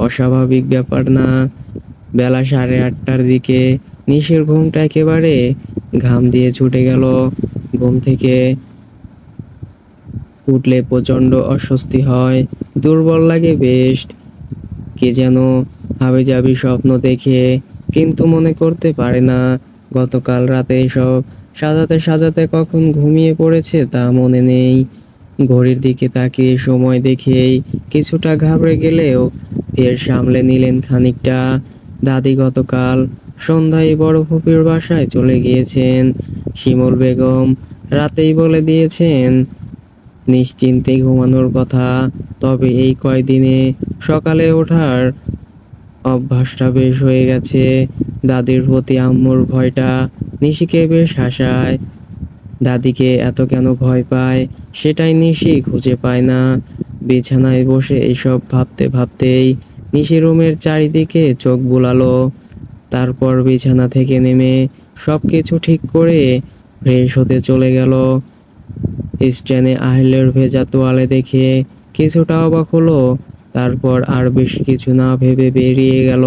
অস্বাভাবিক ব্যাপার না। বেলা 8:30টার দিকে নিশির ঘুমটা একেবারে ঘাম দিয়ে ছুটে গেল। ঘুম থেকে উঠলে প্রচণ্ড অস্বস্তি হয়, দুর্বল লাগে বেশ। কে যেন হাবিজাবি স্বপ্ন দেখে, কিন্তু মনে করতে পারে না গতকাল রাতে সব সাজাতে সাজাতে কখন ঘুমিয়ে পড়েছে তা মনে নেই। ঘড়ির দিকে তাকিয়ে সময় দেখেই কিছুটা ঘাবড়ে গেলেও ফের সামলে নিলেন খানিকটা। দাদি গতকাল সন্ধ্যায় বড় ফুপির বাসায় চলে গিয়েছেন। শিমুল বেগম রাতেই বলে দিয়েছেন নিশ্চিন্তে ঘুমানোর কথা। তবে এই কয়দিনে সকালে ওঠার অভ্যাসটা বেশ হয়ে গেছে। দাদির প্রতি আম্মুর ভয়টা নিশিকে বেশ হাসায়। দাদিকে এত কেন ভয় পায় সেটাই নিশি খুঁজে পায় না। বিছানায় বসে এসব ভাবতে ভাবতেই নিশি রুমের চারিদিকে চোখ বুলালো। তারপর বিছানা থেকে নেমে সবকিছু ঠিক করে ফ্রেশ হতে চলে গেল। স্ট্যান্ডে আহিলের ভেজা তোয়ালে দেখে কিছুটা অবাক হলো। তারপর আর বেশি কিছু না ভেবে বেরিয়ে গেল।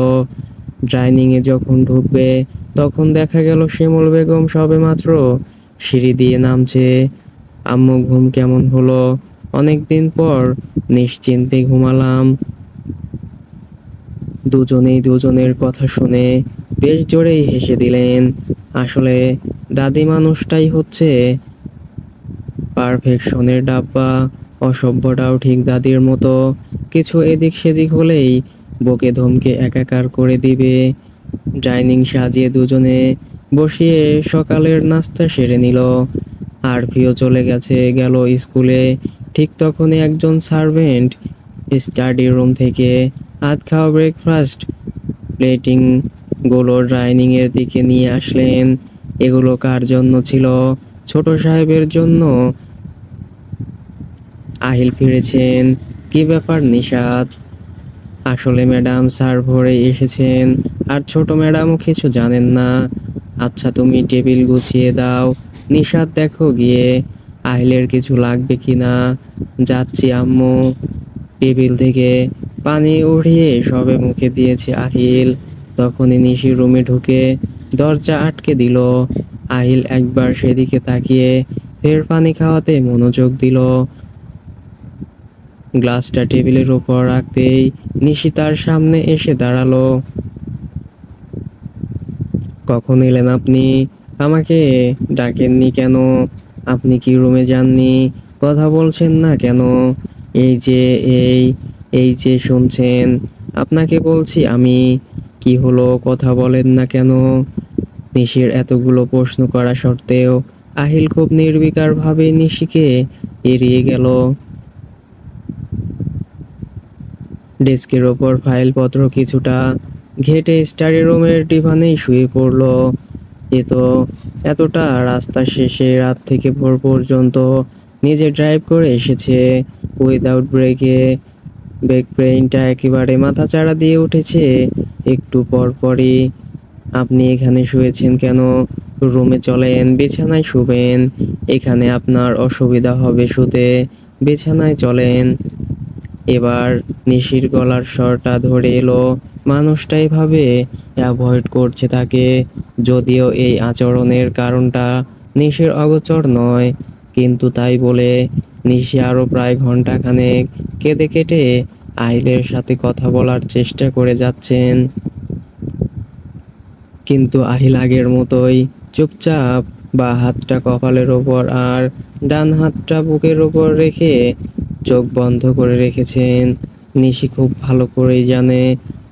ডাইনিংয়ে যখন ঢুকবে তখন দেখা গেল শিমুল বেগম সবেমাত্র সিঁড়ি দিয়ে নামছে। আম্মু ঘুম কেমন হলো? অনেকদিন পর নিশ্চিন্তে ঘুমালাম। দুজনেই দুজনের কথা শুনে বেশ জোরেই হেসে দিলেন। আসলে দাদি মানুষটাই হচ্ছে পারফেকশনের ডাব্বা। অসভ্যটাও ঠিক দাদির মতো, কিছু এদিক সেদিক হলেই বকে ধমকে একাকার করে দিবে। ডাইনিং সাজিয়ে দুজনে বসিয়ে সকালের নাস্তা সেরে নিল। আরভিও চলে গেল স্কুলে। ঠিক তখনই একজন সার্ভেন্ট স্টাডি রুম থেকে আধ খাওয়া ব্রেকফাস্ট প্লেটিং গুলো ডাইনিং এর দিকে নিয়ে আসলেন। এগুলো কার জন্য ছিল? ছোট সাহেবের জন্য। আহিল ফিরেছেন। কি ব্যাপার নিশাত? আসলে ম্যাডাম স্যার ভোরে এসেছেন আর ছোট ম্যাডামও কিছু জানেন না। আচ্ছা তুমি টেবিল গুছিয়ে দাও। নিশাত দেখো গিয়ে আহিলের কিছু লাগবে কিনা। যাচ্ছি আম্মু। টেবিল থেকে পানি উঠিয়ে সবে মুখে দিয়েছে আহিল, তখনই নিশি রুমে ঢুকে দরজা আটকে দিল। আহিল একবার সেদিকে তাকিয়ে ফের পানি খাওয়াতে মনোযোগ দিল। গ্লাসটা টেবিলের উপর রাখতেই নিশি তার সামনে এসে দাঁড়ালো। কখন এলেন আপনি? আমাকে ডাকেননি কেন? আপনি কি রুমে যাননি? কথা বলছেন না কেন? এই যে এই এই যে শুনছেন, আপনাকে বলছি আমি। কি হলো, কথা বলেন না কেন? নিশির এতগুলো প্রশ্ন করা সত্ত্বেও আহিল খুব নির্বিকারভাবে নিশিকে এড়িয়ে গেল। ডেস্কের ওপর ফাইলপত্র কিছুটা ঘেটে স্টাডি রুমের ডিভানেই শুয়ে পড়ল। এ তো এতটা রাস্তা শেষে রাত থেকে ভোর পর্যন্ত নিজে ড্রাইভ করে এসেছে উইদাউট ব্রেকে। ব্রেক ব্রেইনটা একেবারে মাথাচাড়া দিয়ে উঠেছে একটু পর পরই। আপনি এখানে শুয়েছেন কেন? রুমে চলেন, বিছানায় শুবেন। এখানে আপনার অসুবিধা হবে শুতে। বিছানায় চলেন। এবার নিশির গলার স্বরটা ধরে এলো। মানুষটা এভাবে অ্যাভয়েড করছে তাকে, যদিও এই আচরণের কারণটা নিশির অগোচর নয়, কিন্তু তাই বলে নিশি আরো প্রায় ঘন্টাখানেক কেঁদে কেটে আহিলের সাথে কথা বলার চেষ্টা করে যাচ্ছেন। কিন্তু আহিল আগের মতোই চুপচাপ, বা হাতটা কপালের ওপর আর ডান হাতটা বুকের ওপর রেখে চোখ বন্ধ করে রেখেছেন। নিশি খুব ভালো করেই জানে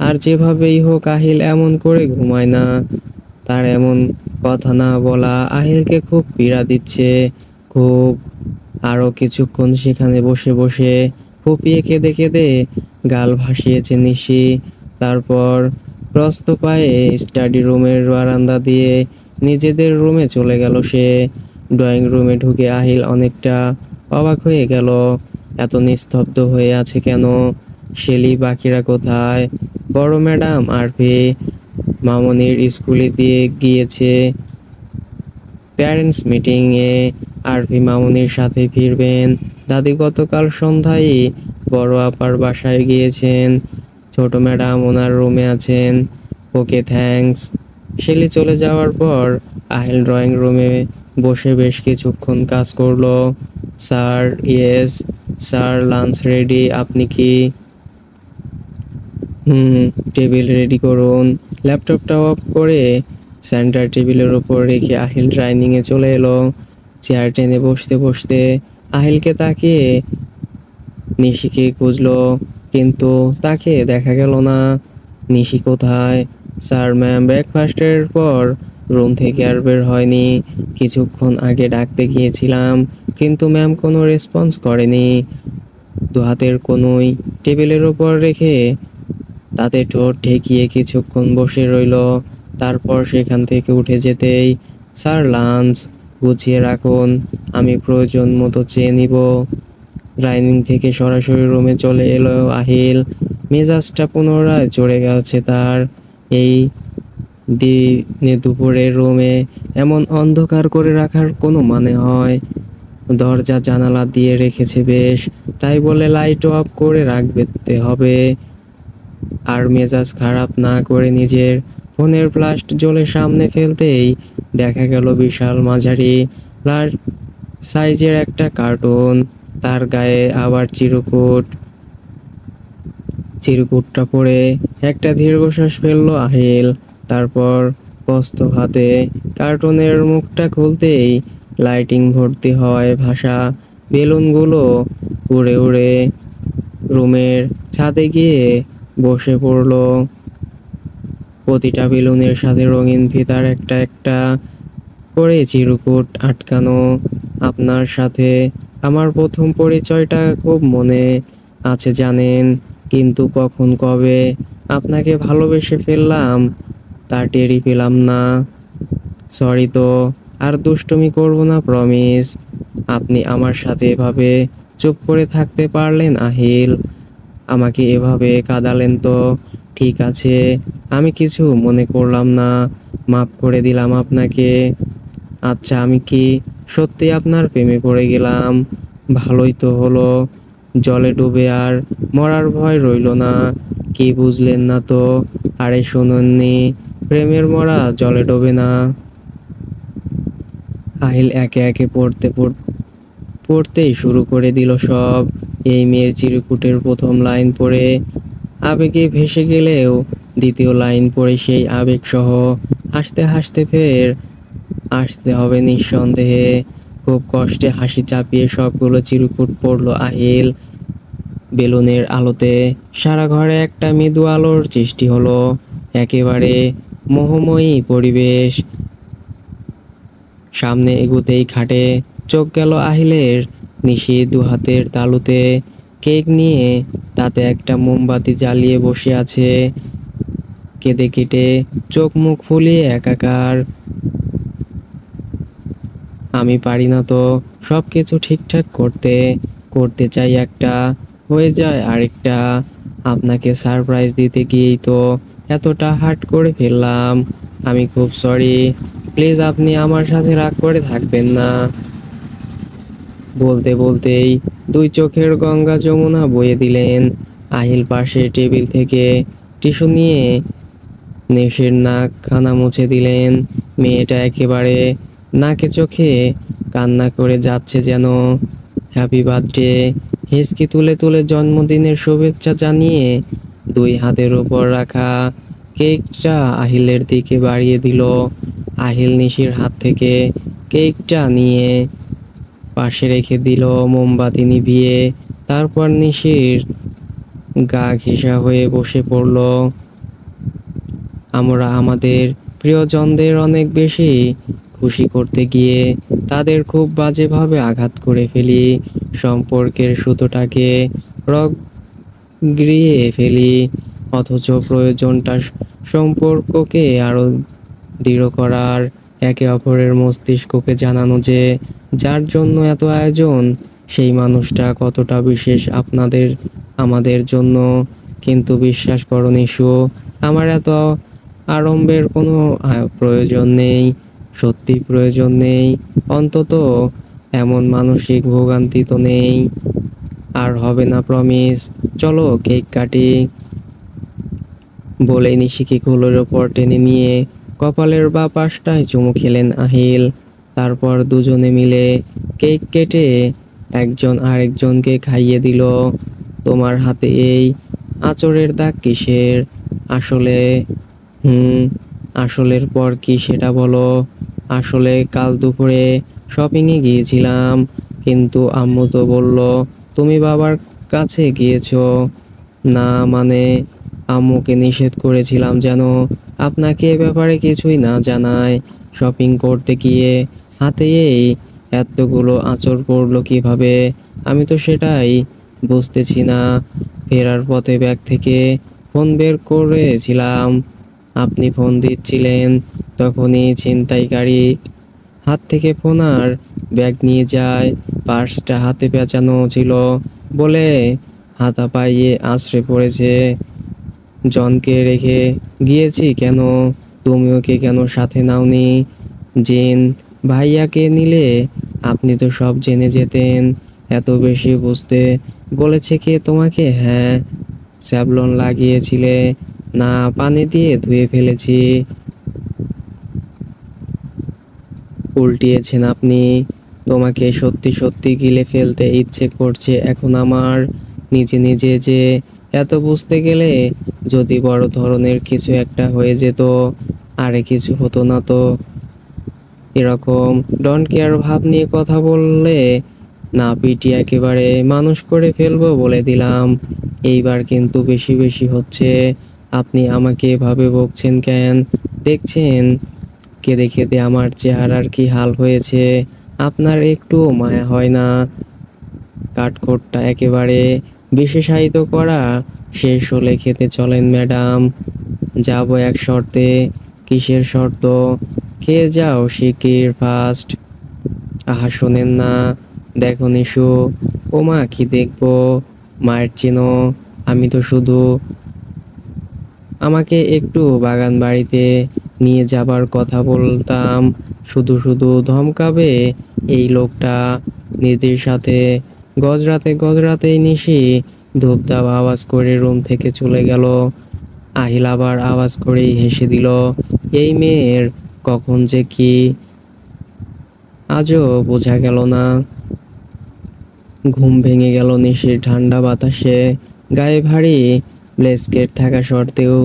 আর যেভাবেই হোক আহিল এমন করে ঘুমায় না। তার এমন কথা না বলা আহিলকে খুব পীড়া দিচ্ছে, খুব। আরো কিছুক্ষণ সেখানে বসে বসে ফুপিয়ে কেঁদে কেঁদে গাল ভাসিয়েছে নিশি। তারপর প্রস্ত পায়ে স্টাডি রুমের বারান্দা দিয়ে নিজেদের রুমে চলে গেল সে। ড্রয়িং রুমে ঢুকে আহিল অনেকটা অবাক হয়ে গেল। এত নিস্তব্ধ হয়ে আছে কেন? শেলি বাকিরা কোথায়? বড় ম্যাডাম আরভি মামনির স্কুলে দিয়ে গিয়েছে প্যারেন্টস মিটিং এ। আরভি মামুনির সাথে ফিরবেন। দাদি গতকাল সন্ধ্যায় বড় আপার বাসায় গিয়েছেন। ছোট ম্যাডাম ওনার রুমে আছেন। Okay thanks. শেলি চলে যাওয়ার পর আহিল ড্রয়িং রুমে বসে বেশ কিছুক্ষণ কাজ করলো। Sir, yes sir, lunch ready. আপনি কি? হুম, টেবিল রেডি করুন। ল্যাপটপটা অফ করে সেন্টার টেবিলের উপর রেখে আহিল ডাইনিংয়ে চলে এলো। চেয়ার টেনে বসতে বসতে আহিলকে তাকিয়ে নিশিকে খুঁজলো, কিন্তু তাকে দেখা গেল না। নিশি কোথায়? স্যার, ম্যাম ব্রেকফাস্টের পর রুম থেকে আর বের হয়নি। কিছুক্ষণ আগে ডাকতে গিয়েছিলাম, কিন্তু ম্যাম কোনো রেসপন্স করেনি। দু হাতের কনুই টেবিলের ওপর রেখে তাতে ঠোঁট ঠেকিয়ে কিছুক্ষণ বসে রইল। তারপর সেখান থেকে উঠে যেতেই, স্যার লাঞ্চ গুছিয়ে রাখুন, আমি প্রয়োজন মতো চেয়ে নিব। ডাইনিং থেকে সরাসরি রুমে চলে এলো আহিল। মেজাজটা পুনরায় চড়ে গেছে তার। এই দিনে দুপুরে রুমে এমন অন্ধকার করে রাখার কোনো মানে হয়? দরজা জানালা দিয়ে রেখেছে বেশ, তাই বলে লাইট অফ করে রাখতে হবে? আর মেজাজ খারাপ না করে নিজের ফোনের ফ্ল্যাশ জ্বলে সামনে ফেলতেই দেখা গেল বিশাল মাঝারি লার্জ সাইজের একটা কার্টুন। তার গায়ে আবার চিরকুট। চিরকুটটা পরে একটা দীর্ঘশ্বাস ফেললো আহিল। তারপর কষ্ট হাতে কার্টুনের মুখটা খুলতেই লাইটিং ভর্তি হয় ভাষা বেলুনগুলো উড়ে উড়ে রুমের ছাদে গিয়ে বসে পড়লো। প্রতিটা বেলুনের সাথে রঙিন ফিতার একটা একটা করে চিরকুট আটকানো। আপনার সাথে আমার প্রথম পরিচয়টা খুব মনে আছে জানেন, কিন্তু কখন কবে আপনাকে ভালোবেসে ফেললাম তা টেরই পেলাম না। সরি তো, আর দুষ্টুমি করব না প্রমিস। আপনি আমার সাথে এভাবে চুপ করে থাকতে পারলেন আহিল? আমাকে এভাবে কাঁদালেন তো? ঠিক আছে, আমি কিছু মনে করলাম না, মাফ করে দিলাম আপনাকে। আচ্ছা, আমি কি সত্যি আপনার প্রেমে পড়ে গেলাম? ভালোই তো হলো, জলে ডুবে আর মরার ভয় রইলো না। কি বুঝলেন না তো? আরে শুনুননি, প্রেমের মরা জলে ডোবে না। আহিল একে একে পড়তেই শুরু করে দিল সব। এই মেয়ের চিরকুটের প্রথম লাইন পড়ে আবেগে ভেসে গেলেও দ্বিতীয় লাইন পড়ে সেই আবেগ সহ হাসতে হাসতে ফের আসতে হবে নিঃসন্দেহে। খুব কষ্টে হাসি চাপিয়ে সবগুলো চিরকুট পড়লো আহিল। বেলুনের আলোতে সারা ঘরে একটা মৃদু আলোর সৃষ্টি হলো। একেবারে মোহময়ী পরিবেশ। সামনে এগুতেই খাটে চোখ গেল আহিলের। নিশি দু হাতের তালুতে কেক নিয়ে তাতে একটা মোমবাতি জ্বালিয়ে বসে আছে, কেঁদে কেটে চোখ মুখ ফুলিয়ে একাকার। আমি পারি না তো সব কিছু ঠিকঠাক করতে, করতে চাই একটা, হয়ে যায় আরেকটা। আপনাকে সারপ্রাইজ দিতে গিয়েই তো এতটা হার্ট করে ফেললাম। আমি খুব সরি, প্লিজ আপনি আমার সাথে রাগ করে থাকবেন না। বলতে বলতেই দুই চোখের গঙ্গা যমুনা বয়ে দিলেন। আহিল পাশে টেবিল থেকে টিস্যু নিয়ে নেশের নাক খানা মুছে দিলেন। মেয়েটা একেবারে নাকে চোখে কান্না করে যাচ্ছে যেন। হ্যাপি বার্থডে হিসকি তুলে তুলে জন্মদিনের শুভেচ্ছা জানিয়ে দুই হাতের উপর রাখা কেকটা আহিলের দিকে বাড়িয়ে দিল। আহিল নিশির হাত থেকে কেকটা নিয়ে পাশে রেখে দিল, মোমবাতি নিভিয়ে। তারপর নিশির গা ঘেঁষা হয়ে বসে পড়ল। আমরা আমাদের প্রিয়জনদের অনেক বেশি খুশি করতে গিয়ে তাদের খুব বাজেভাবে আঘাত করে ফেলি, সম্পর্কের সুতোটাকে গিয়ে ফেলি। অথচ প্রয়োজনটা সম্পর্ককে আরো দৃঢ় করার, একে অপরের মস্তিষ্ককে জানানো যে যার জন্য এত আয়োজন সেই মানুষটা কতটা বিশেষ আপনাদের আমাদের জন্য। কিন্তু বিশ্বাস করো নিশু, আমার এত আড়ম্বরের কোনো প্রয়োজন নেই, সত্যি প্রয়োজন নেই। অন্তত এমন মানসিক ভোগান্তি তো নেই। আর হবে না প্রমিস। চলো কেক কাটি। বলেই নিশিকে কোলের ওপর টেনে নিয়ে কপালের বা পাশটায় চুমু খেলেন আহিল। তারপর দুজনে মিলে কেক কেটে একজন আরেকজনকে খাইয়ে দিল। তোমার হাতে এই আঁচড়ের দাগ কিসের? আসলে হুম আসলের পর কি সেটা বলো। আসলে কাল দুপুরে শপিংয়ে গিয়েছিলাম, কিন্তু আম্মু তো বলল তুমি বাবার কাছে গিয়েছো। না মানে, আম্মুকে নিষেধ করেছিলাম যেন আপনাকে এ ব্যাপারে কিছুই না জানায়। শপিং করতে গিয়ে হাতে এই এতগুলো আঁচড় পড়লো কিভাবে, আমি তো সেটাই বুঝতেছি না। ফেরার পথে ব্যাগ থেকে ফোন বের করেছিলাম, আপনি ফোন দিচ্ছিলেন, তখনই ছিনতাইকারী হাত থেকে ফোন আর ব্যাগ নিয়ে যায়। পার্সটা হাতে পেঁচানো ছিল বলে হাতা পাইয়ে আছড়ে পড়েছে। জনকে রেখে গিয়েছি কেন? তুমি ওকে কেন সাথে নাওনি? জিন ভাইয়াকে নিলে আপনি তো সব জেনে যেতেন। এত বেশি বুঝতে বলেছে কে তোমাকে? হ্যাঁ, স্যাভলন লাগিয়েছিলে না পানি দিয়ে ধুয়ে ফেলেছি? উল্টিয়েছেন আপনি। তোমাকে সত্যি সত্যি গিলে ফেলতে ইচ্ছে করছে এখন আমার। নিজে নিজে যে এত বুঝতে গেলে যদি বড় ধরনের কিছু একটা হয়ে যেত, আরে কিছু হতো না তো। এরকম ডোন্ট কেয়ার ভাব নিয়ে কথা বললে না পিটিয়ে একেবারে মানুষ করে ফেলবো বলে দিলাম। এইবার কিন্তু বেশি বেশি হচ্ছে। আপনি আমাকে এভাবে বকছেন কেন? দেখছেন কেঁদে কেঁদে আমার চেহারার কি হাল হয়েছে? আপনার একটুও মায়া হয় না? কাঠখোট্টা একেবারে বিশেষায়িত করা শেষ হলে খেতে চলেন ম্যাডাম। যাবো এক শর্তে। কিসের শর্ত? খেয়ে যাও শিগগির ফার্স্ট। আহা শোনেন না? দেখো নিশু, ও মা কি দেখবো? মায়ের চেনো? আমি তো শুধু আমাকে একটু বাগান বাড়িতে নিয়ে যাবার কথা বলতাম, শুধু শুধু ধমকাবে এই লোকটা নিজের সাথে। গজরাতে গজরাতেই নিশি ধূপধাপ আওয়াজ করে রুম থেকে চলে গেল। আহিল আবার আওয়াজ করেই হেসে দিল। এই মেয়ের কখন যে কি আজও বোঝা গেল না। ঘুম ভেঙে গেল নিশির ঠান্ডা বাতাসে। গায়ে ভারী ব্লেস্কেট থাকা সত্ত্বেও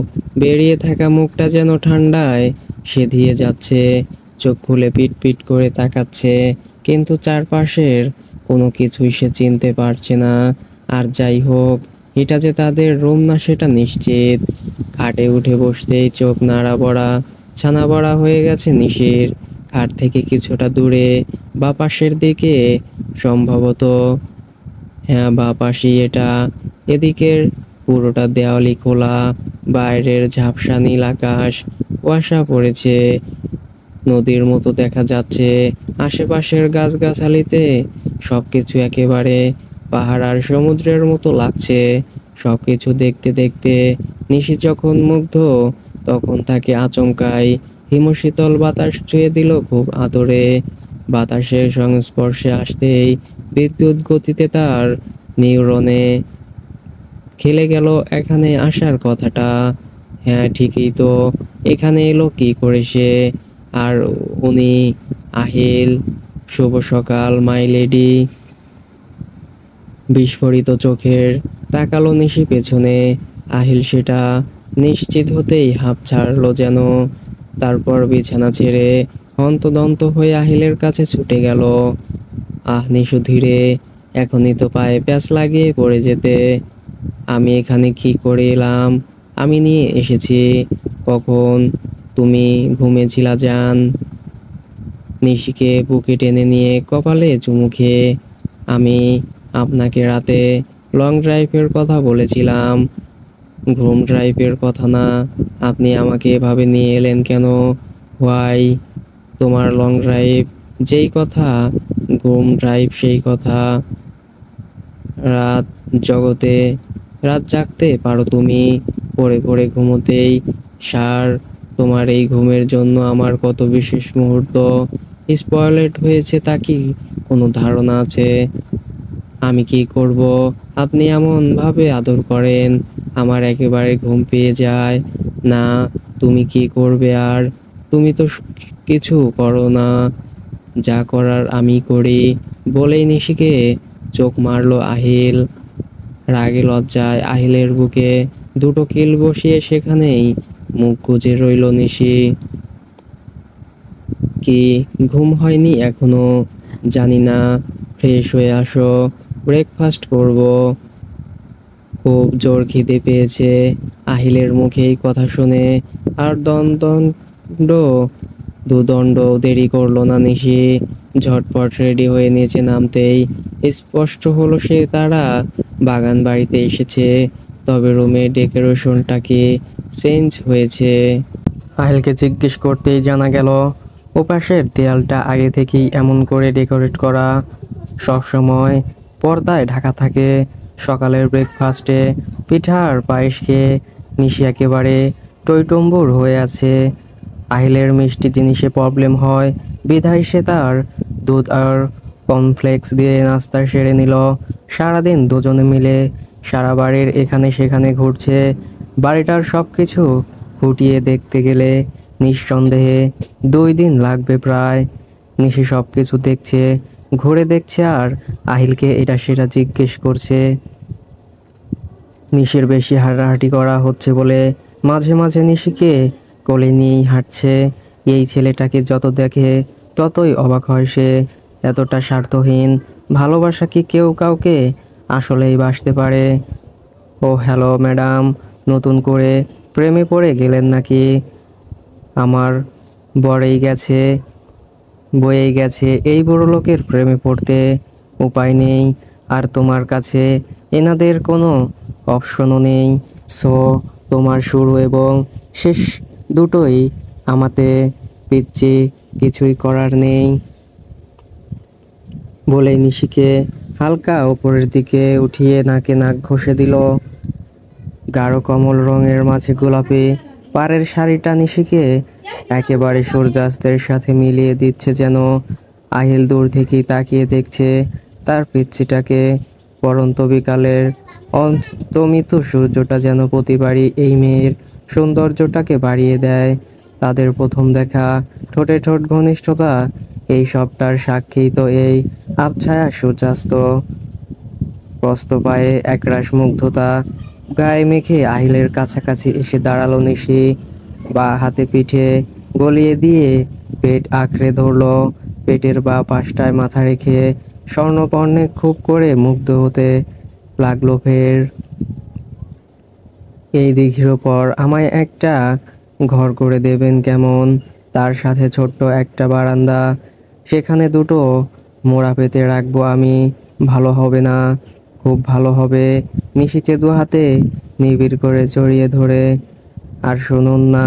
বেরিয়ে থাকা মুখটা যেন ঠান্ডায় সেধিয়ে যাচ্ছে। চোখ খুলে পিট পিট করে তাকাচ্ছে, কিন্তু চারপাশের কোনো কিছুই সে চিনতে পারছে না। আর যাই হোক, এটা যে তাদের রুম না সেটা নিশ্চিত। খাটে উঠে বসতেই চোখ নাড়া বড়া ছানা বড়া হয়ে গেছে নিশির। খাট থেকে কিছুটা দূরে বা পাশের দিকে সম্ভবত, হ্যাঁ বা পাশেই এটা। এদিকের পুরোটা দেওয়ালি খোলা, বাইরের ঝাপসা নীল আকাশ, কুয়াশা পড়েছে নদীর মতো দেখা যাচ্ছে। আশেপাশের গাছগাছালিতে সবকিছু একেবারে পাহাড় আর সমুদ্রের মতো লাগছে। সবকিছু দেখতে দেখতে নিশি যখন মুগ্ধ, তখন তাকে আচমকাই হিমশীতল বাতাস ছুঁয়ে দিল খুব আদরে। বাতাসের সংস্পর্শে আসতেই বিদ্যুৎ গতিতে তার নিউরনে খেলে গেল এখানে আসার কথাটা। হ্যাঁ ঠিকই তো, এখানে এলো কি করে সে? আর উনি আহিল। শুভ সকাল মাই লেডি। বিস্ফোরিত চোখের তাকালো নিশি পেছনে। আহিল সেটা নিশ্চিত হতেই হাঁপ ছাড়লো যেন। তারপর বিছানা ছেড়ে হন্তদন্ত হয়ে আহিলের কাছে ছুটে গেল। আহ নিশু ধীরে, এখনই তো পায়ে প্যাঁচ লাগিয়ে পড়ে যেতে। আমি এখানে কি করে এলাম? আমি নিয়ে এসেছি। কখন? তুমি ঘুমিয়েছিলা জান? নিশিকে বুকে টেনে নিয়ে কপালে চুমু খেয়ে, আমি আপনাকে রাতে লং ড্রাইভের কথা বলেছিলাম, ঘুম ড্রাইভের কথা না। আপনি আমাকে এভাবে নিয়ে এলেন কেন? হোয়াই? তোমার লং ড্রাইভ যেই কথা, ঘুম ড্রাইভ সেই কথা। রাত জগতে রাত জাগতে পারো তুমি, পড়ে পড়ে ঘুমোতেই সার। তোমার এই ঘুমের জন্য আমার কত বিশেষ মুহূর্ত স্পয়েলড হয়েছে তা কি কোনো ধারণা আছে? আমি কি করব? আপনি এমন ভাবে আদর করেন আমার একেবারে ঘুম পেয়ে যায়। না, তুমি কি করবে আর? তুমি তো কিছু করো না। যা করার আমি করি বলেই নিশিকে চোখ মারলো আহিল। রাগে লজ্জায় আহিলের বুকে দুটো কিল বসিয়ে সেখানেই মুখ গুজে রইল নিশি। কি ঘুম হয়নি এখনো? জানি না। ফ্রেশ হয়ে আসো, ব্রেকফাস্ট করব। খুব জোর খিদে পেয়েছে। আহিলের মুখে এই কথা শুনে আর দণ্ড দুদণ্ড দেরি করলো না নিশি। ঝটপট রেডি হয়ে নিচে নামতেই স্পষ্ট হলো সে তারা বাগান বাড়িতে এসেছে। তবে রুমের ডেকোরেশনটা কি চেঞ্জ হয়েছে? আহিলকে জিজ্ঞেস করতেই জানা গেল ওপাশের দেয়ালটা আগে থেকেই এমন করে ডেকোরেট করা, সবসময় পর্দায় ঢাকা থাকে। সকালের ব্রেকফাস্টে পিঠা আর পায়েস খেয়ে নিশি একেবারে টইটম্বুর হয়ে আছে। আহিলের মিষ্টি জিনিসে প্রবলেম হয় বিধায় সে তার দুধ আর কর্নফ্লেক্স দিয়ে নাস্তা সেরে নিল। সারাদিন দুজনে মিলে সারা বাড়ির এখানে সেখানে ঘুরছে। বাড়িটার সব কিছু খুঁটিয়ে দেখতে গেলে নিঃসন্দেহে 2 দিন লাগবে প্রায়। নিশি সব কিছু দেখছে, ঘুরে দেখছে আর আহিলকে এটা সেটা জিজ্ঞেস করছে। নিশির বেশি হাঁটাহাঁটি করা হচ্ছে বলে মাঝে মাঝে নিশিকে কোলে নিয়েই হাঁটছে। এই ছেলেটাকে যত দেখে ততই অবাক হয় সে। এতটা স্বার্থহীন ভালোবাসা কি কেউ কাউকে আসলেই বাসতে পারে? ও হ্যালো ম্যাডাম, নতুন করে প্রেমে পড়ে গেলেন নাকি? আমার বরেই গেছে, বয়েই গেছে এই বুড়ো লোকের প্রেমে পড়তে। উপায় নেই, আর তোমার কাছে এনাদের কোনো অপশনও নেই। সো তোমার শুরু এবং শেষ দুটোই আমাতে পিচ্ছি, কিছুই করার নেই। বলে নিশিকে হালকা উপরের দিকে উঠিয়ে নাকে নাক ঘষে দিল। গাঢ় কমল রঙের মাঝে গোলাপি পাড়ের শাড়িটা নিশিকে একেবারে সূর্যাস্তের সাথে মিলিয়ে দিচ্ছে যেন। আহিল দূর থেকেই তাকিয়ে দেখছে তার পিচ্ছিটাকে। পরন্ত বিকালের অস্তমিত সূর্যটা যেন প্রতিবারই এই মেয়ের সৌন্দর্যটাকে বাড়িয়ে দেয়। তাদের প্রথম দেখা, ঠোঁটে ঠোঁট ঘনিষ্ঠতা, এই সবটার সাক্ষী তো এই আবছায়া সূর্যাস্ত। প্রস্ত পায়ে একরাশ মুগ্ধতা গায়ে মেখে আহিলের কাছাকাছি এসে দাঁড়ালো নিশি। বা হাতে পিঠে গলিয়ে দিয়ে পেট আঁকড়ে ধরলো। পেটের বা পাশটায় মাথা রেখে স্বর্ণবর্ণে খুব করে মুগ্ধ হতে লাগলো ফের। এই দিঘির ওপর আমায় একটা ঘর করে দেবেন কেমন? তার সাথে ছোট্ট একটা বারান্দা, সেখানে দুটো মোড়া পেতে রাখবো আমি। ভালো হবে না? খুব ভালো হবে। নিশিকে দু হাতে নিবিড় করে জড়িয়ে ধরে। আর শুনুন না,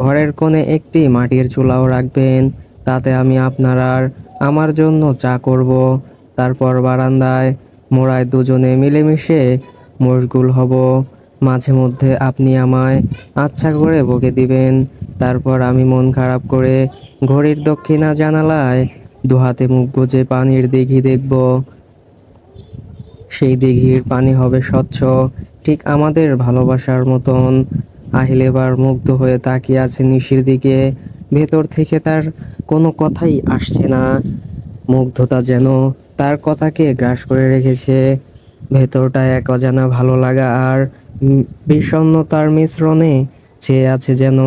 ঘরের কোণে একটি মাটির চুলাও রাখবেন, তাতে আমি আপনার আর আমার জন্য চা করব। তারপর বারান্দায় মোড়ায় দুজনে মিলেমিশে মশগুল হব। মাঝে মধ্যে আপনি আমায় আচ্ছা করে বকে দিবেন। তারপর আমি মন খারাপ করে ঘড়ির দক্ষিণা জানালায় দুহাতে মুখ গুজে পানির দিঘি দেখব। সেই দিঘির পানি হবে স্বচ্ছ, ঠিক আমাদের ভালোবাসার মতন। আহিল এবার মুগ্ধ হয়ে তাকিয়ে আছে নিশির দিকে। ভেতর থেকে তার কোনো কথাই আসছে না। মুগ্ধতা যেন তার কথাকে গ্রাস করে রেখেছে। ভেতরটা এক অজানা ভালো লাগা আর বিষণ্ণতার মিশ্রণে চেয়ে আছে যেন।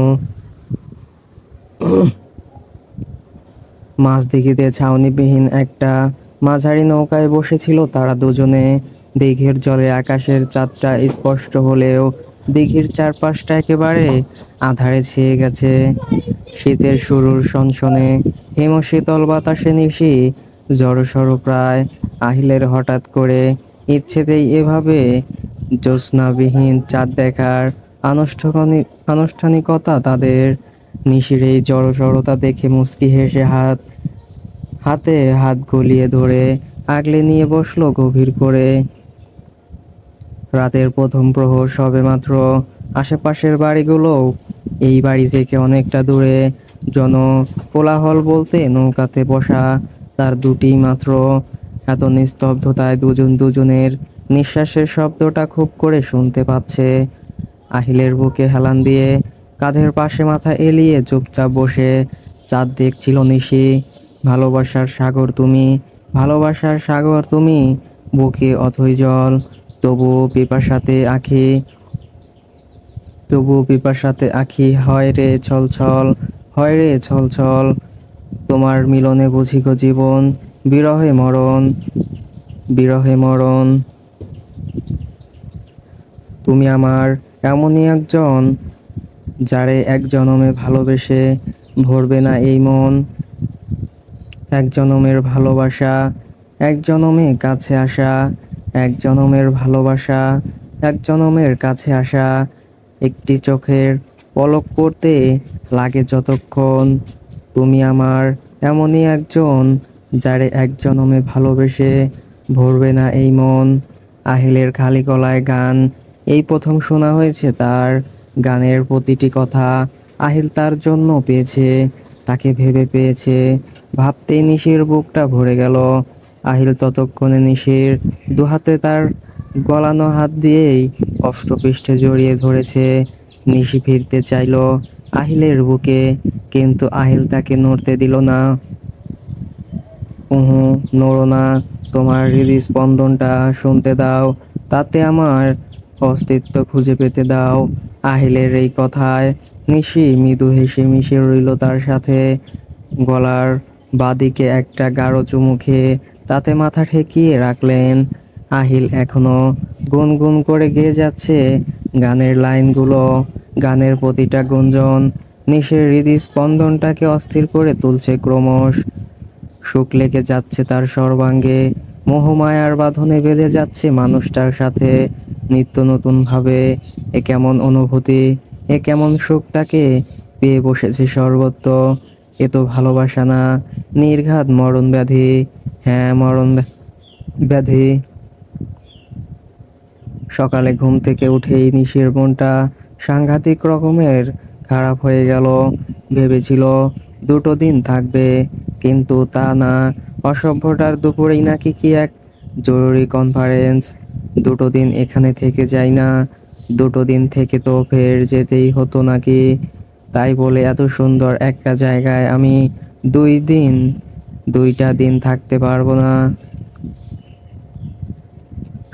মাছ দিঘিতে ছাউনিবিহীন একটা মাঝারি নৌকায় বসেছিল তারা দুজনে। দিঘির জলে আকাশের চাঁদটা স্পষ্ট হলেও দিঘির চারপাশটা একেবারে আঁধারে ছেয়ে গেছে। শীতের শুরুর সনসনে হিমশীতল বাতাসে নিশি জড়সড় প্রায়। আহিলের হঠাৎ করে ইচ্ছেতেই এভাবে জ্যোৎস্নাবিহীন চাঁদ দেখার আনুষ্ঠানিকতা তাদের। নিশির এই জড়সড়তা দেখে মুচকি হেসে হাতে হাত গলিয়ে ধরে আগলে নিয়ে বসলো গভীর করে। রাতের প্রথম প্রহর সবেমাত্র। আশেপাশের বাড়িগুলোও এই বাড়ি থেকে অনেকটা দূরে। কোলাহল বলতে নৌকাতে বসা তার দুটি মাত্র। এত নিস্তব্ধতায় দুজন দুজনের নিঃশ্বাসের শব্দটা খুব করে শুনতে পাচ্ছে। আহিলের বুকে হেলান দিয়ে কাঁধের পাশে মাথা এলিয়ে চুপচাপ বসে চাঁদ দেখছিল নিশি। ভালোবাসার সাগর তুমি, ভালোবাসার সাগর তুমি, বুকে অথই জল, তবু পিপাসাতে আখি হয় রে ছলছল, হয় রে ছলছল। তোমার মিলনে বুঝি গো জীবন, বিরহে মরণ, বিরহে মরণ। তুমি আমার এমনই একজন, যারে এক জনমে ভালোবেসে ভরবে না এই মন। এক জনমের ভালোবাসা, এক জনমে কাছে আসা, এক জনমের ভালোবাসা, এক জনমের কাছে আসা। একটি চোখের পলক পড়তে লাগে যতক্ষণ। তুমি আমার এমনই একজন, যারে এক জনমে ভালোবেসে ভরবে না এই মন। আহিলের খালি গলায় গান এই প্রথম শোনা হয়েছে তার। গানের প্রতিটি কথা আহিল তার জন্য পেয়েছে, তাকে ভেবে পেয়েছে। ভাবতেই নিশির বুকটা ভরে গেল। আহিল ততক্ষণে নিশির দুহাতে তার গলানো হাত দিয়েই অষ্টপৃষ্ঠে জড়িয়ে ধরেছে। নিশি ফিরতে চাইল আহিলের বুকে, কিন্তু আহিল তাকে নড়তে দিল না। উহু, নড়ো না, তোমার হৃদস্পন্দনটা শুনতে দাও, তাতে আমার অস্তিত্ব খুঁজে পেতে দাও। আহিলের এই কথায় নিশি মৃদু হেসে মিশে রইল তার সাথে। গলার বাদিকে একটা গাঢ় চুমু খেয়ে তাতে মাথা ঠেকিয়ে রাখলেন। আহিল এখনো গুনগুন করে গেয়ে যাচ্ছে গানের লাইনগুলো। গানের প্রতিটা গুঞ্জন নিশির হৃদস্পন্দনটাকে অস্থির করে তুলছে ক্রমশ। সুখ লেগে যাচ্ছে তার সর্বাঙ্গে, মোহমায়ার বাঁধনে বেঁধে যাচ্ছে মানুষটার সাথে নিত্য নতুন ভাবে। এ কেমন অনুভূতি, এ কেমন সুখ তাকে পেয়ে বসেছে সর্বত্র। এ তো ভালোবাসা না, নির্ঘাত মরণ ব্যাধি। হ্যাঁ, মরণ ব্যাধি। সকালে ঘুম থেকে উঠেই নিশির মনটা সাংঘাতিক রকমের খারাপ হয়ে গেল। ভেবেছিল দুটো দিন থাকবে, কিন্তু তা না। অসভ্যটার দুপুরেই নাকি কি এক জরুরি কনফারেন্স। দুটো দিন এখানে থেকে যাই না, দুটো দিন থেকে তো ফের যেতেই হতো নাকি। তাই বলে এত সুন্দর একটা জায়গায় আমি 2 দিন, 2টা দিন থাকতে পারবো না।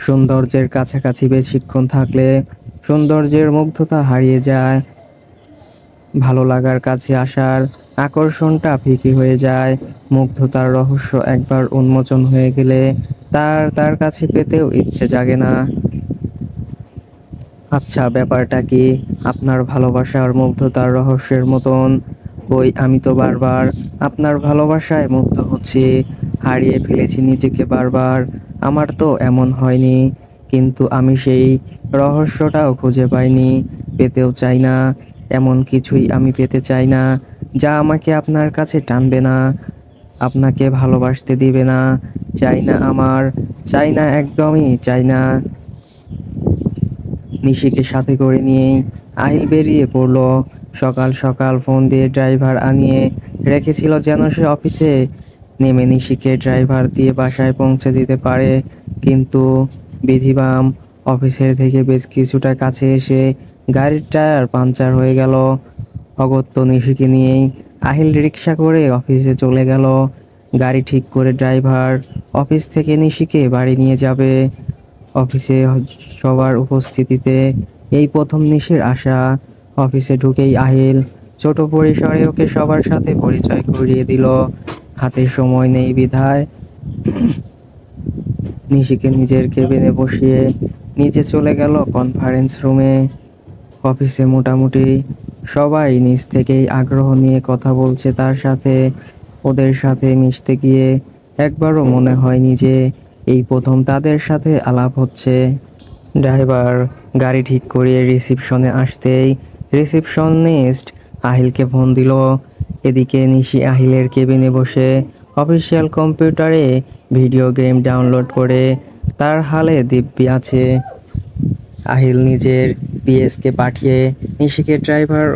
সৌন্দর্যের কাছাকাছি বেশিক্ষণ থাকলে সৌন্দর্যের মুগ্ধতা হারিয়ে যায়। ভালো লাগার কাছে আসার আকর্ষণটা ফিকে হয়ে যায়। মুগ্ধতার রহস্য একবার উন্মোচন হয়ে গেলে তার কাছে পেতেও ইচ্ছে জাগে না। আচ্ছা, ব্যাপারটা কি আপনার ভালোবাসার মুগ্ধতার রহস্যের মতন? ওই আমি তো বারবার আপনার ভালোবাসায় মুগ্ধ হচ্ছি, হারিয়ে ফেলেছি নিজেকে বারবার। আমার তো এমন হয়নি, কিন্তু আমি সেই রহস্যটাও খুঁজে পাইনি, পেতেও চাই না। এমন কিছুই আমি পেতে চাই না যা আমাকে আপনার কাছে টানবে না, আপনাকে ভালোবাসতে দিবে না। চাই না, আমার চাই না, একদমই চাই না। নিশিকে সাথে করে নিয়েই আহিল বেরিয়ে পড়ল। সকাল সকাল ফোন দিয়ে ড্রাইভার আনিয়ে রেখেছিল যেন সে অফিসে নেমে নিশিকে ড্রাইভার দিয়ে বাসায় পৌঁছে দিতে পারে। কিন্তু বিধিবাম, অফিসের থেকে বেশ কিছুটা কাছে এসে গাড়ির টায়ার পাংচার হয়ে গেল। অগত্যা নিশিকে নিয়েই আহিল রিক্সা করে অফিসে চলে গেল। গাড়ি ঠিক করে ড্রাইভার অফিস থেকে নিশিকে বাড়ি নিয়ে যাবে। অফিসে সবার উপস্থিতিতে এই প্রথম নিশির আসা। অফিসে ঢুকেই আহিল ছোট পরিসরে ওকে সবার সাথে পরিচয় করিয়ে দিল। হাতে সময় নেই বিধায় নিশিকে নিজের কেবিনে বসিয়ে নিচে চলে গেল কনফারেন্স রুমে। অফিসে মোটামুটি সবাই নিজ থেকেই আগ্রহ নিয়ে কথা বলছে তার সাথে। ওদের সাথে মিশতে গিয়ে একবারও মনে হয়নি যে এই প্রথম তাদের সাথে আলাপ হচ্ছে। ড্রাইভার গাড়ি ঠিক করিয়ে রিসিপশনে আসতেই রিসিপশনিস্ট আহিলকে ফোন দিল। এদিকে নিশি আহিলের কেবিনে বসে অফিসিয়াল কম্পিউটারে ভিডিও গেম ডাউনলোড করে তার হালে দিব্যি আছে। আহিল নিজের পিএসকে পাঠিয়ে নিশিকে ড্রাইভার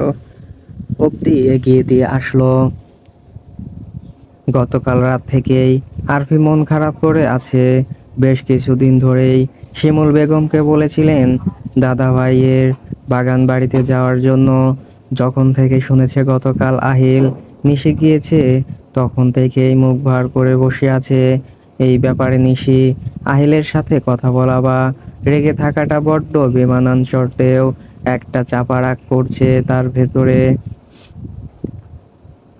অবধি এগিয়ে দিয়ে আসলো। গতকাল রাত থেকেই আরফি মন খারাপ করে আছে। বেশ কিছুদিন ধরেই শিমুল বেগমকে বলেছিলেন দাদা ভাইয়ের বাগান বাড়িতে যাওয়ার জন্য। যখন থেকে শুনেছে গতকাল আহিল নিশি গিয়েছে, তখন থেকেই মুখ ভার করে বসে আছে। এই ব্যাপারে নিশি আহিলের সাথে কথা বলা বা রেগে থাকাটা বড্ড বেমানান শর্তেও একটা চাপা রাগ করছে তার ভেতরে।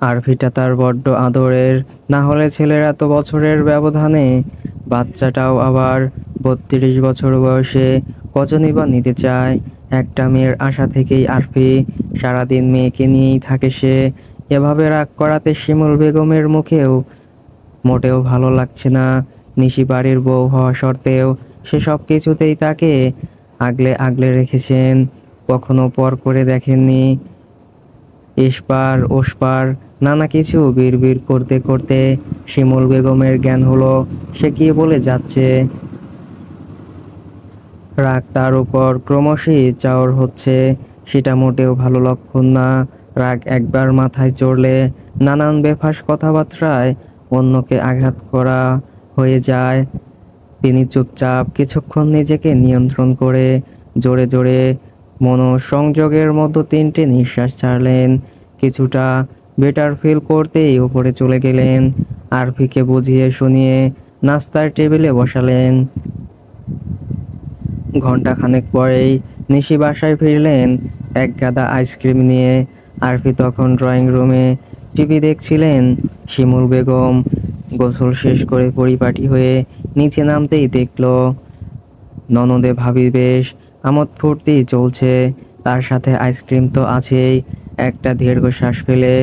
আরভিটা তার বড্ড আদরের, না হলে ছেলের এত বছরের ব্যবধানে বাচ্চাটাও আবার 32 বছর বয়সে কজনই বা নিতে চায়। একটা মেয়ের আশা থেকেই আরফি সারাদিন মেয়েকে নিয়েই থাকে সে। এভাবে রাগ করাতে শিমুল বেগমের মুখেও মোটেও ভালো লাগছে না। নিশি বাড়ির বউ হওয়া সত্ত্বেও সে সব কিছুতেই তাকে আগলে আগলে রেখেছেন, কখনো পর করে দেখেননি। এসপার ওসপার নানা কিছু বিড়বিড় করতে করতে শিমুল বেগমের জ্ঞান হলো সে কি বলে যাচ্ছে। রাগ তার উপর ক্রমশই চাওর হচ্ছে, সেটা মোটেও ভালো লক্ষণ না। রাগ একবার মাথায় চড়লে নানান বেফাঁস কথাবার্তায় অন্যকে আঘাত করা হয়ে যায়। তিনি চুপচাপ কিছুক্ষণ নিজেকে নিয়ন্ত্রণ করে জোরে জোরে মনোসংযোগের মতো 3টে নিঃশ্বাস ছাড়লেন। কিছুটা বেটার ফিল করতেই উপরে চলে গেলেন। আরফিকে বুঝিয়ে শুনিয়ে নাস্তার টেবিলে বসালেন। ঘন্টাখানেক পরেই নিশি বাসায় ফিরলেন এক গাদা আইসক্রিম নিয়ে। আরফি তখন ড্রয়িং রুমে টিভি দেখছিলেন। শিমুল বেগম গোসল শেষ করে পরিপাটি হয়ে নিচে নামতেই দেখল ননদে ভাবি বেশ আমোদ ফুর্তি চলছে, তার সাথে আইসক্রিম তো আছেই। একটা দীর্ঘশ্বাস ফেলে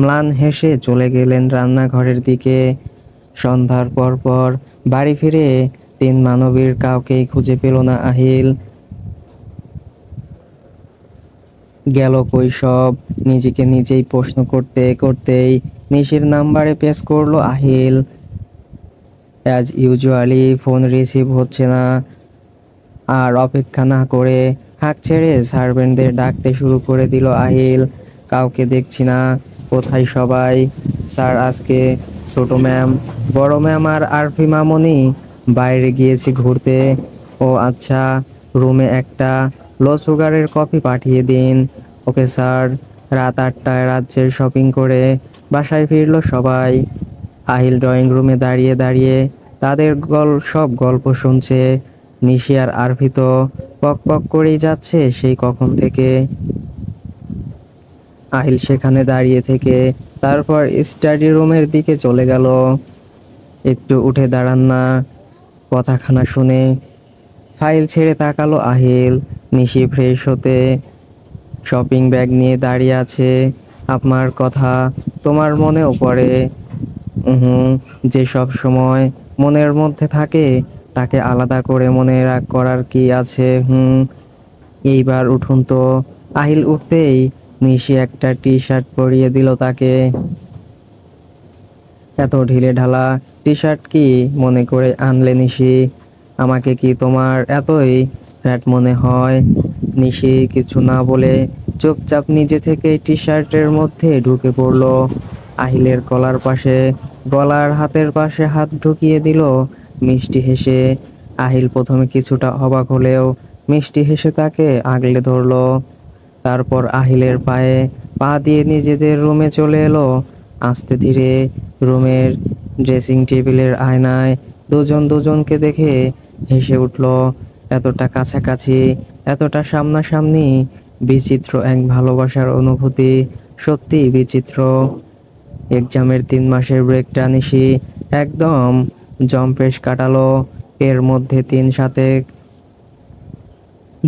ম্লান হেসে চলে গেলেন রান্নাঘরের দিকে। সন্ধ্যার পর পর বাড়ি ফিরে তিন মানবীর কাউকেই খুঁজে পেল না আহিল। গেল কই সব? নিজেকে নিজেই প্রশ্ন করতে করতেই নিশির নাম্বারে প্রেস করলো Ahil. As usually phone receive হচ্ছে না। আর অপেক্ষা না করে হাঁক ছেড়ে সার্ভেন্টদের ডাকতে শুরু করে দিল আহিল। কাউকে দেখছি না, কোথায় সবাই? স্যার আজকে ছোট ম্যাম, বড় ম্যাম আর আরফি মামনি বাইরে গিয়েছে ঘুরতে। ও আচ্ছা, রুমে একটা লো সুগারের কফি পাঠিয়ে দিন। Okay sir. রাত 8টায় রাজ্যের শপিং করে বাসায় ফিরল সবাই। আহিল ড্রয়িং রুমে দাঁড়িয়ে দাঁড়িয়ে তাদের সব গল্প শুনছে। নিশি আর আরফি তো পক পক করেই যাচ্ছে সেই কখন থেকে। আহিল সেখানে দাঁড়িয়ে থেকে তারপর স্টাডি রুমের দিকে চলে গেল। একটু উঠে দাঁড়ান না? কথাখানা শুনে ফাইল ছেড়ে তাকালো আহিল। নিশি ফ্রেশ হতে শপিং ব্যাগ নিয়ে দাঁড়িয়ে আছে। আপনার কথা তোমার মনেও পড়ে? হুম, যে সব সময় মনের মধ্যে থাকে তাকে আলাদা করে মনে করার কি আছে? এইবার উঠুন তো। আহিল উঠতেই নিশি একটা টি শার্ট পরিয়ে দিল তাকে। এত ঢিলে ঢালা টি শার্ট কি মনে করে আনলে নিশি? আমাকে কি তোমার এতই ফ্যাট মনে হয়? নিশি কিছু না বলে চুপচাপ নিজে থেকে টি শার্টের মধ্যে ঢুকে পড়ল। আহিলের গলার হাতের পাশে হাত ঢুকিয়ে দিল মিষ্টি হেসে। আহিল প্রথমে কিছুটা অবাক হলেও মিষ্টি হেসে তাকে আগলে ধরলো। তারপর আহিলের পায়ে পা দিয়ে নিজেদের রুমে চলে এলো। আস্তে ধীরে রুমের ড্রেসিং টেবিলের আয়নায় দুজন দুজনকে দেখে হেসে উঠল। এতটা কাছাকাছি, এতটা সামনাসামনি, বিচিত্র এক ভালোবাসার অনুভূতি, সত্যি বিচিত্র। এক্সামের 3 মাসের ব্রেকটা নিশি একদম জম্পেশ কাটালো। এর মধ্যে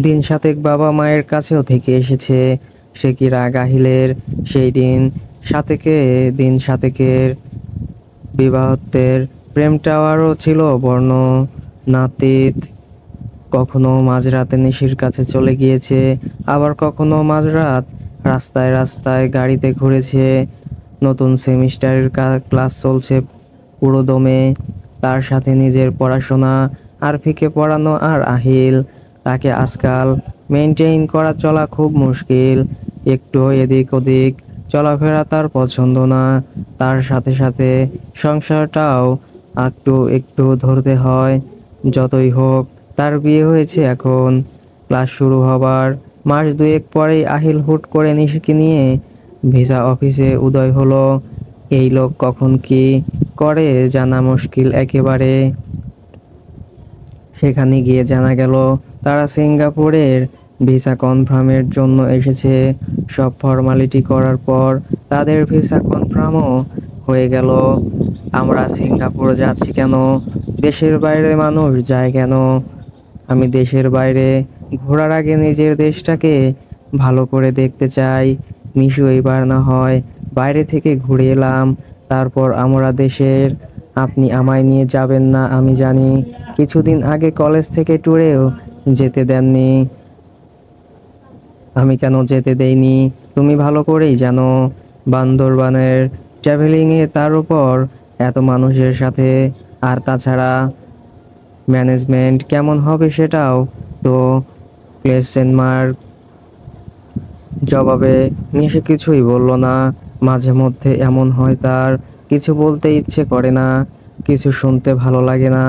দিন সাতেক বাবা মায়ের কাছেও থেকে এসেছে। সে কি রাগ আহিলের? সেই দিন সাতেকের বিবাহত্বের প্রেমটাও আরও ছিল বর্ণনাতীত। কখনো মাঝরাতে নিশির কাছে চলে গিয়েছে, আবার কখনো মাঝরাত রাস্তায় রাস্তায় গাড়িতে ঘুরেছে। নতুন সেমিস্টারের ক্লাস চলছে পুরোদমে, তার সাথে নিজের পড়াশোনা, আরফিকে পড়ানো আর আহিল। তাকে আজকাল মেনটেইন করা চলা খুব মুশকিল। একটু এদিক ওদিক চলাফেরা তার পছন্দ না। তার সাথে সাথে সংসারটাও একটু একটু ধরতে হয়। যতই হোক তার বিয়ে হয়েছে এখন। ক্লাস শুরু হবার মাস দুয়েক পরেই আহিল হুট করে নিশিকে নিয়ে ভিসা অফিসে উদয় হলো। এই লোক কখন কি করে জানা মুশকিল একেবারে। সেখানে গিয়ে জানা গেল তারা সিঙ্গাপুরের ভিসা কনফার্মের জন্য এসেছে। সব ফর্মালিটি করার পর তাদের ভিসা কনফার্মও হয়ে গেল। আমরা সিঙ্গাপুর যাচ্ছি কেন? দেশের বাইরে মানুষ যায় কেন? আমি দেশের বাইরে ঘোরার আগে নিজের দেশটাকে ভালো করে দেখতে চাই। নিশু এবার না হয় বাইরে থেকে ঘুরে এলাম, তারপর আমরা দেশের। আপনি আমায় নিয়ে যাবেন না আমি জানি। কিছুদিন আগে কলেজ থেকে ট্যুরেও যেতে দেননি। আমি কেন যেতে দেইনি তুমি ভালো করেই জানো। বান্দরবানের ট্রাভেলিংয়ে, তার উপর এত মানুষের সাথে। আর তাছাড়া ম্যানেজমেন্ট কেমন হবে সেটাও তো কোয়েশ্চেন মার্ক। জবাবে নিশি কিছুই বলল না। মাঝে মধ্যে এমন হয় তার কিছু বলতে ইচ্ছে করে না, কিছু শুনতে ভালো লাগে না।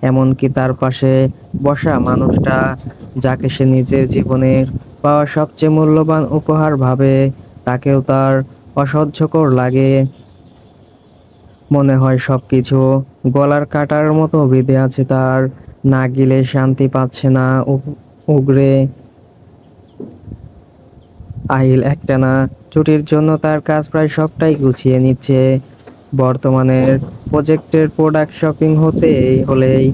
এমনকি তার পাশে বসা মানুষটা, যাকে সে নিজের জীবনের পাওয়া সবচেয়ে মূল্যবান উপহার ভাবে, তাকেও তার অসহ্যকর লাগে। মনে হয় সবকিছু গলার কাঁটার মতো বেঁধে আছে তার। না গেলে শান্তি পাচ্ছে না উগরে আহিল একটানা ছুটির জন্য তার কাজ প্রায় সবটাই গুছিয়ে নিচ্ছে। বর্তমানের প্রজেক্টের প্রোডাক্ট শপিং হলেই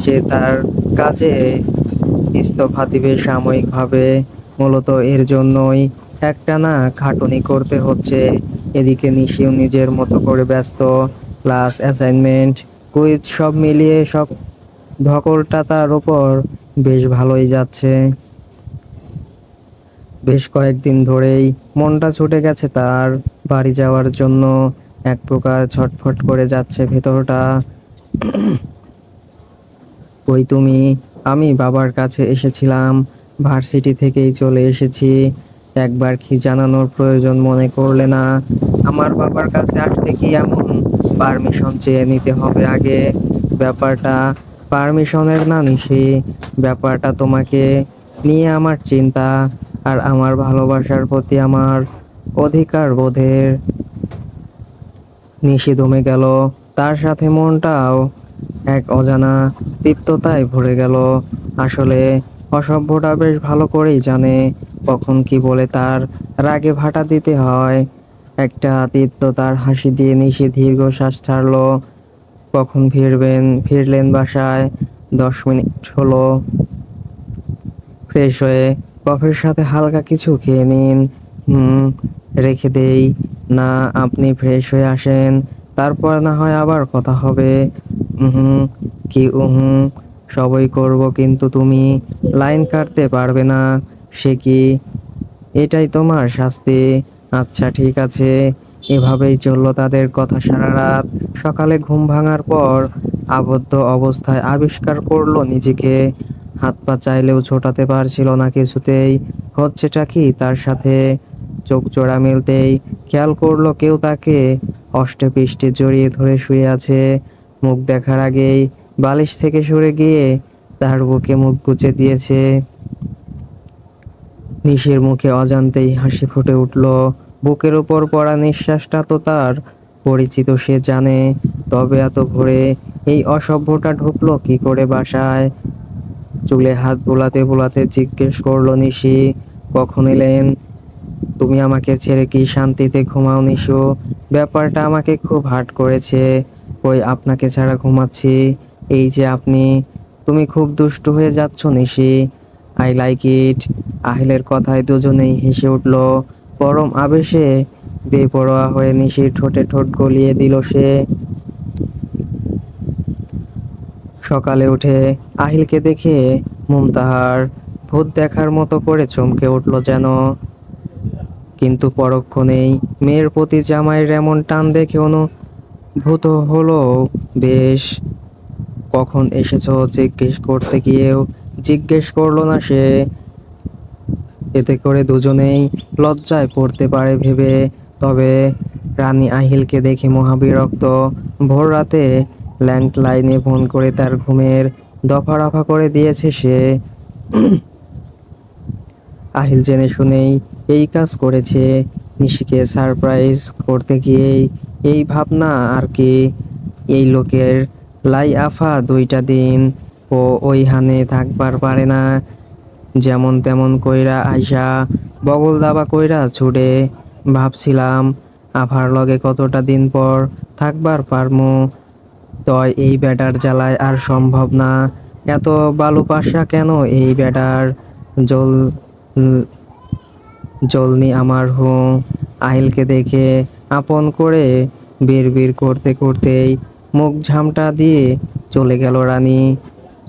সে তার কাজে ইস্তফা দিবে সাময়িকভাবে। মূলত এর জন্যই একটানা খাটুনি করতে হচ্ছে। এদিকে নিশিও নিজের মতো করে ব্যস্ত, ক্লাস, অ্যাসাইনমেন্ট, কুইজ সব মিলিয়ে সব ধকলটা তার ওপর বেশ ভালোই যাচ্ছে। বেশ কয়েকদিন ধরেই মনটা ছুটে গেছে তার বাড়ি যাওয়ার জন্য। এক প্রকার ছটফট করে যাচ্ছে ভেতরটা। কই তুমি? আমি বাবার কাছে এসেছিলাম, ভার্সিটি থেকেই চলে এসেছি। একবার কি জানানোর প্রয়োজন মনে করলে না? আমার বাবার কাছে আসতে কি এমন পারমিশন চেয়ে নিতে হবে আগে? ব্যাপারটা পারমিশনের না নিশি, ব্যাপারটা তোমাকে নিয়ে আমার চিন্তা আর আমার ভালোবাসার প্রতি আমার অধিকার বোধের। নিশি দমে গেল, তার সাথে মনটাও এক অজানা তৃপ্ততায় ভরে গেল। আসলে অসভ্যটা বেশ ভালো করেই জানে কখন কি বলে তার রাগে ভাটা দিতে হয়। একটা তৃপ্ততার হাসি দিয়ে নিশি দীর্ঘশ্বাস ছাড়লো। কখন ফিরলেন বাসায়? 10 মিনিট হলো। ফ্রেশ হয়ে কফির সাথে হালকা কিছু খেয়ে নিন। হুম, রেখে দেই। না, আপনি ফ্রেশ হয়ে আসেন, তারপর না হয় আবার কথা হবে। হুম, কি সবই করব, কিন্তু তুমি লাইন কাটতে পারবে না। সে কি? এটাই তোমার শাস্তি? আচ্ছা ঠিক আছে। এভাবেই চললো তাদের কথা সারা রাত। সকালে ঘুম ভাঙার পর আবদ্ধ অবস্থায় আবিষ্কার করলো নিজেকে। হাত পা চাইলেও ছোটাতে পারছিল না কিছুতেই। হচ্ছেটা কি তার সাথে? চোখ জোড়া মেলতেই খেয়াল করলো কেউ তাকে অষ্টে পৃষ্ঠে জড়িয়ে ধরে শুয়ে আছে। মুখ দেখার আগেই বালিশ থেকে সরে গিয়ে তার বুকে মুখ গুজে দিয়েছে। নিশির মুখে অজান্তেই হাসি ফুটে উঠল। বুকের উপর পড়া নিঃশ্বাসটা তো তার পরিচিত, সে জানে। তবে এত ভোরে এই অসভ্যটা ঢুকলো কি করে বাসায়? চুলে হাত বোলাতে বোলাতে জিজ্ঞেস করলো নিশি, কখন এলেন? তুমি আমাকে ছেড়ে কি শান্তিতে ঘুমাও নিশু? ব্যাপারটা আমাকে খুব হার্ট করেছে। ওই আপনাকে ছাড়া ঘুমাচ্ছি। এই যে আপনি। তুমি খুব দুষ্টু হয়ে যাচ্ছ নিশি। I like it. আহিলের কথায় দুজনেই হেসে উঠল। পরম আবেশে বেপরোয়া হয়ে নিশির ঠোঁটে ঠোঁট গলিয়ে দিল সে। সকালে উঠে আহিলকে দেখে মুমতাহার ভূত দেখার মতো করে চমকে উঠল যেন। কিন্তু পরক্ষণেই মেয়ের প্রতি জামাইয়ের এমন টান দেখে অনুভূত হলো বেশ। কখন এসেছো জিজ্ঞেস করতে গিয়েও জিজ্ঞেস করলো না সে। এতে করে দুজনেই লজ্জায় পড়তে পারে ভেবে। তবে রানী আহিলকে দেখে মহাবিরক্ত। ভোর রাতে ল্যান্ডলাইনে ফোন করে তার ঘুমের দফা রফা করে দিয়েছে সে। আহিল জেনে শুনেই এই কাজ করেছে। নিশিকে সারপ্রাইজ করতে গিয়েই এই ভাবনা আর কি। এই লোকের লাই আফা 2টা দিন ও ওইখানে থাকবার পারে না। যেমন তেমন কইরা আইসা বগল দাবা কইরা ছুটে। ভাবছিলাম আফার লগে কতটা দিন পর থাকবার পারমু। তয় এই বেটার জ্বালায় আর সম্ভব না। এত বালুপাশা কেন এই বেটার? জল জলনি আমার আহিলকে দেখে আপন করে বিড়বিড় করতে করতেই মুখ ঝামটা দিয়ে চলে গেল রানী।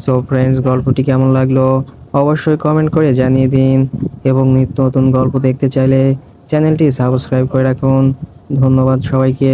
সো ফ্রেন্ডস, গল্পটি কেমন লাগলো অবশ্যই কমেন্ট করে জানিয়ে দিন, এবং নিত্য নতুন গল্প দেখতে চাইলে চ্যানেলটি সাবস্ক্রাইব করে রাখুন। ধন্যবাদ সবাইকে।